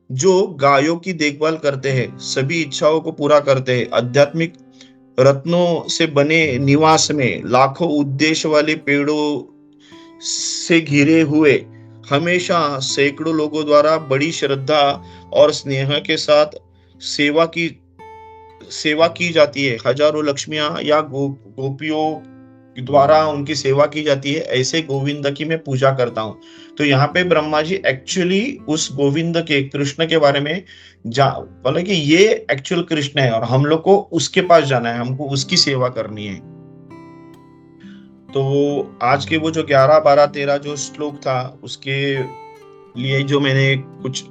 जो गायों की देखभाल करते हैं, सभी इच्छाओं को पूरा करते हैं, आध्यात्मिक रत्नों से बने निवास में लाखों उद्देश्य वाले पेड़ों से घिरे हुए हमेशा सैकड़ों लोगों द्वारा बड़ी श्रद्धा और स्नेह के साथ सेवा की जाती है। हजारों लक्ष्मियां या गोपियों द्वारा उनकी सेवा की जाती है। ऐसे गोविंद की मैं पूजा करता हूँ। तो यहाँ पे ब्रह्मा जी एक्चुअली उस गोविंद के कृष्ण के बारे में बोले कि ये एक्चुअल कृष्ण है और हम लोग को उसके पास जाना है, हमको उसकी सेवा करनी है। तो आज के वो जो 11, 12, 13 जो श्लोक था उसके लिए जो मैंने कुछ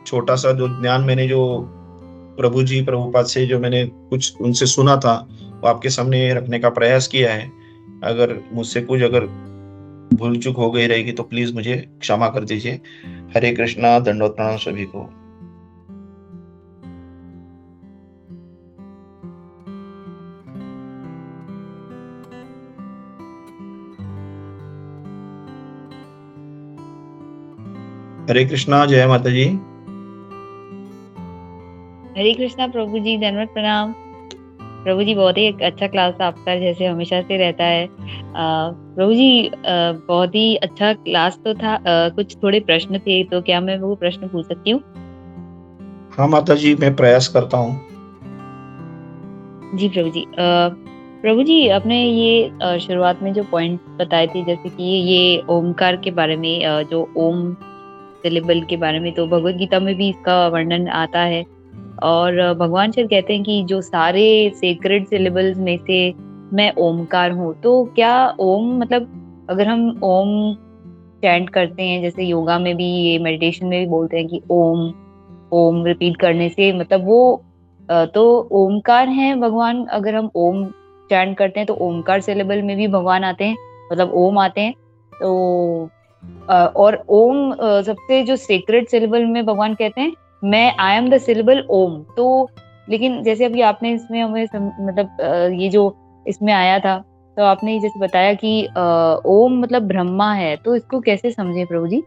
छोटा सा जो ज्ञान मैंने जो प्रभु जी प्रभुपाद से जो मैंने कुछ उनसे सुना था वो आपके सामने रखने का प्रयास किया है। अगर मुझसे कुछ अगर भूल चूक हो गई रहेगी तो प्लीज मुझे क्षमा कर दीजिए। हरे कृष्णा, दंडवत प्रणाम सभी को। हरे कृष्णा, जय माता जी। हरे कृष्णा प्रभु जी, दंडवत प्रणाम। प्रभु जी बहुत ही एक अच्छा क्लास आपका जैसे हमेशा से रहता है। प्रभु जी बहुत ही अच्छा क्लास तो था। कुछ थोड़े प्रश्न थे तो क्या मैं वो प्रश्न पूछ सकती हूँ? हाँ माता जी, मैं प्रयास करता हूँ। जी प्रभु जी। प्रभु जी आपने ये शुरुआत में जो पॉइंट बताए थे जैसे कि ये ओमकार के बारे में, जो ओम सिलेबल के बारे में, तो भगवत गीता में भी इसका वर्णन आता है। और भगवान शिव कहते हैं कि जो सारे सेक्रेड सिलेबल्स में से मैं ओमकार हूँ। तो क्या ओम मतलब अगर हम ओम चैंट करते हैं, जैसे योगा में भी, ये मेडिटेशन में भी बोलते हैं कि ओम ओम रिपीट करने से मतलब वो तो ओमकार है भगवान। अगर हम ओम चैंट करते हैं तो ओमकार सिलेबल में भी भगवान आते हैं, मतलब ओम आते हैं। तो और ओम सबसे जो सेक्रेट सिलेबल में भगवान कहते हैं मैं आई एम द सिलेबल ओम। तो लेकिन जैसे अभी आपने इसमें हमें मतलब ये जो इसमें आया था तो आपने जैसे बताया कि ओम मतलब ब्रह्मा है, तो इसको कैसे समझे प्रभु जी?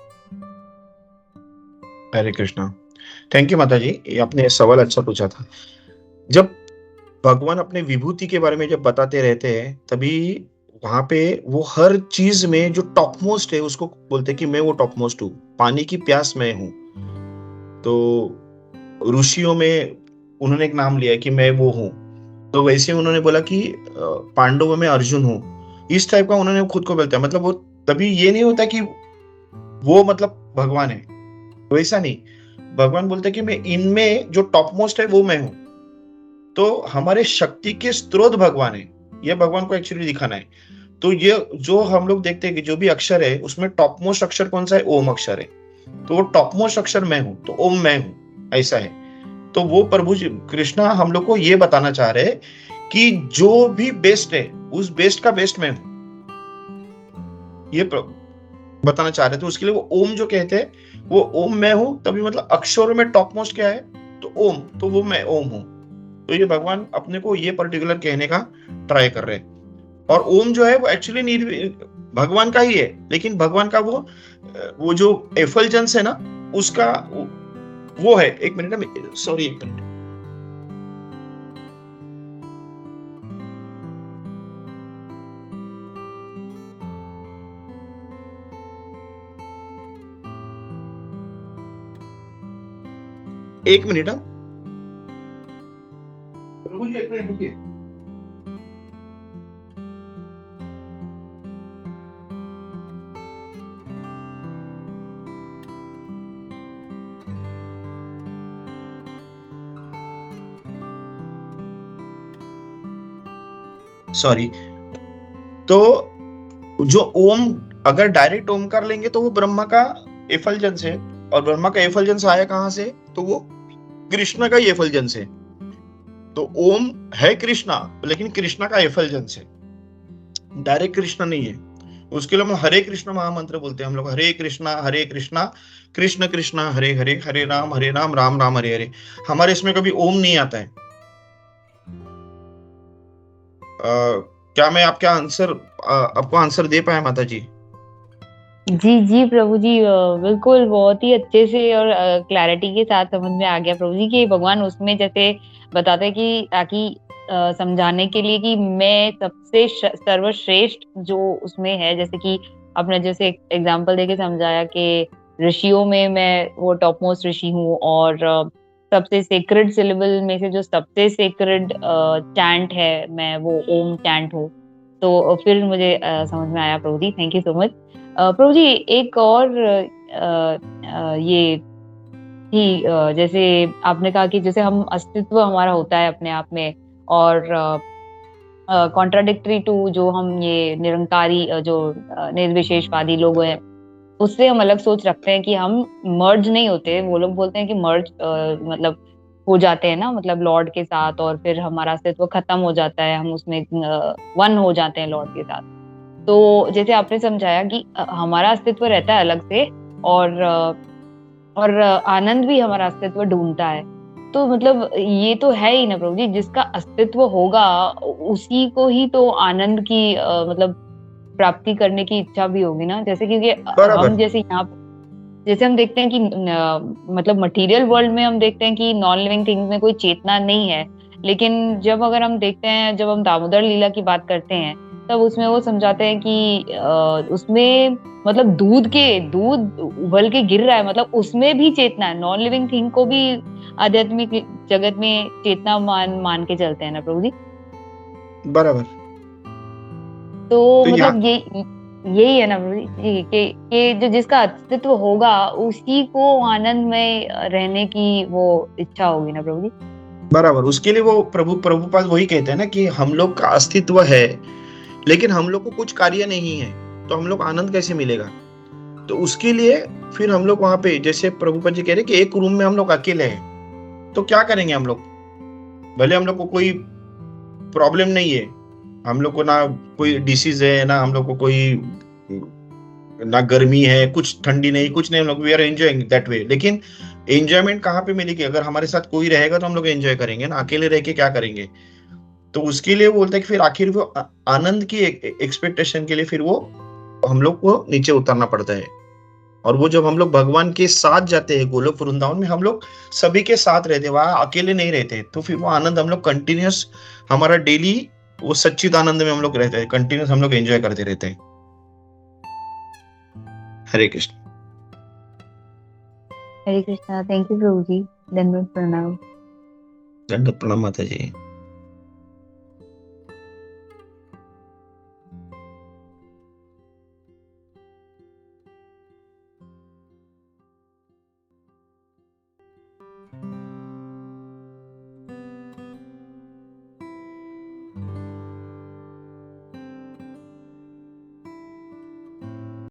हरे कृष्णा, थैंक यू माता जी, ये आपने सवाल अच्छा पूछा था। जब भगवान अपने विभूति के बारे में जब बताते रहते हैं तभी वहां पे वो हर चीज में जो टॉप मोस्ट है उसको बोलते हैं कि मैं वो टॉप मोस्ट हूँ। पानी की प्यास मैं हूँ। तो ऋषियों में उन्होंने एक नाम लिया कि मैं वो हूँ। तो वैसे उन्होंने बोला कि पांडवों में अर्जुन हूँ। इस टाइप का उन्होंने खुद को बोलता है। मतलब वो तभी ये नहीं होता कि वो मतलब भगवान है, वैसा नहीं। भगवान बोलते हैं कि मैं इनमें जो टॉप मोस्ट है वो मैं हूँ। तो हमारे शक्ति के स्रोत भगवान है, ये भगवान को एक्चुअली दिखाना है। तो ये जो हम लोग देखते हैं कि जो भी अक्षर है उसमें टॉप मोस्ट अक्षर कौन सा है? ओम अक्षर है। तो वो टॉप मोस्ट अक्षर मैं हूं, तो ओम मैं हूं, ऐसा है। तो वो प्रभु कृष्णा हम लोग को ये बताना चाह रहे हैं कि जो भी बेस्ट है उस बेस्ट का बेस्ट मैं हूं, ये बताना चाह रहे थे। उसके लिए वो ओम जो कहते हैं वो ओम मैं हूं, तभी मतलब अक्षरों में टॉप मोस्ट क्या है? तो ओम, तो वो मैं ओम हूं। तो ये भगवान अपने को ये पर्टिकुलर कहने का ट्राई कर रहे हैं। और ओम जो है वो एक्चुअली भगवान का ही है, लेकिन भगवान का वो जो एफलजेंस है ना उसका वो है। एक मिनट ना, सॉरी, एक मिनट। एक मिनट, हाँ प्रभु जी, एक मिनट रुकिए। सॉरी। तो जो ओम, अगर डायरेक्ट ओमकार लेंगे तो वो ब्रह्मा का एफलजेंस है, और ब्रह्मा का एफलजेंस आया कहां से, तो वो कृष्ण का ही एफलजेंस है। तो ओम है कृष्णा, लेकिन कृष्णा का एफलजेंस है, डायरेक्ट कृष्णा नहीं है। उसके लिए हम हरे कृष्ण महामंत्र बोलते हैं हम लोग, हरे कृष्णा कृष्ण कृष्णा हरे हरे, हरे राम राम राम हरे हरे। हमारे इसमें कभी ओम नहीं आता है। क्या मैं आपको आंसर दे पाया माता जी? जी जी प्रभु जी, बिल्कुल बहुत ही अच्छे से और क्लैरिटी के साथ समझ में आ गया प्रभु जी कि भगवान उसमें जैसे बताते हैं कि ताकि समझाने के लिए कि मैं सबसे सर्वश्रेष्ठ जो उसमें है, जैसे कि आपने जैसे एग्जांपल देके समझाया कि ऋषियों में मैं वो टॉप मोस्ट ऋषि हूँ, और सबसे सेक्रेड सिलेबल में से जो सबसे सेक्रेड चैंट है, मैं वो ओम चैंट हूँ। तो फिर मुझे समझ में आया प्रभु जी, थैंक यू सो मच। प्रभु जी एक और ये थी, जैसे आपने कहा कि जैसे हम अस्तित्व हमारा होता है अपने आप में, और कॉन्ट्राडिक्टरी टू जो हम ये निरंकारी जो निर्विशेषवादी लोग हैं, उससे हम अलग सोच रखते हैं कि हम मर्ज नहीं होते। वो लोग बोलते हैं कि मर्ज मतलब हो जाते हैं ना, मतलब लॉर्ड के साथ, और फिर हमारा अस्तित्व खत्म हो जाता है, हम उसमें वन हो जाते हैं लॉर्ड के साथ। तो जैसे आपने समझाया कि हमारा अस्तित्व रहता है अलग से, और आनंद भी हमारा अस्तित्व ढूंढता है। तो मतलब ये तो है ही ना प्रभु जी, जिसका अस्तित्व होगा उसी को ही तो आनंद की मतलब प्राप्ति करने की इच्छा भी होगी ना। जैसे क्योंकि हम बराबर। जैसे यहाँ जैसे हम देखते हैं कि मतलब मटेरियल वर्ल्ड में हम देखते हैं कि नॉन लिविंग थिंग्स में कोई चेतना नहीं है। लेकिन जब अगर हम देखते हैं, जब हम दामोदर लीला की बात करते हैं, तब उसमें वो समझाते हैं कि उसमें मतलब दूध उबल के गिर रहा है, मतलब उसमें भी चेतना है। नॉन लिविंग थिंग को भी आध्यात्मिक जगत में चेतना मान मान के चलते हैं ना प्रभु जी। बराबर। तो तो मतलब यहाँ यही है ना प्रभु जी कि जो जिसका अस्तित्व होगा उसी को आनंद में रहने की वो इच्छा होगी ना प्रभु जी। बराबर, उसके लिए वो प्रभुपाद वही कहते हैं ना कि हम लोग का अस्तित्व है, लेकिन हम लोग को कुछ कार्य नहीं है, तो हम लोग आनंद कैसे मिलेगा? तो उसके लिए फिर हम लोग वहां पे, जैसे प्रभुपाद जी कह रहे हैं कि एक रूम में हम लोग अकेले हैं, तो क्या करेंगे हम लोग? भले हम लोग को कोई प्रॉब्लम नहीं है, हम लोग को ना कोई डिसीज है, ना हम लोग को कोई, ना गर्मी है, कुछ ठंडी नहीं, कुछ नहीं, हम लोग we are enjoying that way. लेकिन एंजॉयमेंट कहाँ पे मिलेगी? अगर हमारे साथ कोई रहेगा तो हम लोग एंजॉय करेंगे ना, अकेले रह के क्या करेंगे? तो उसके लिए बोलते हैं कि फिर आखिर वो आनंद की एक्सपेक्टेशन के लिए फिर वो हम लोग को नीचे उतरना पड़ता है। और वो जब हम लोग भगवान के साथ जाते हैं गोलोक वृंदावन में, हम लोग सभी के साथ रहते हैं, वहां अकेले नहीं रहते, तो फिर वो आनंद हम लोग कंटिन्यूस, हमारा डेली वो सच्चिद आनंद में हम लोग रहते हैं, कंटिन्यूस हम लोग एंजॉय करते रहते हैं। हरे कृष्ण। हरे कृष्णा, थैंक यू प्रभु जी, दंडवत प्रणाम। दंडवत प्रणाम माता जी।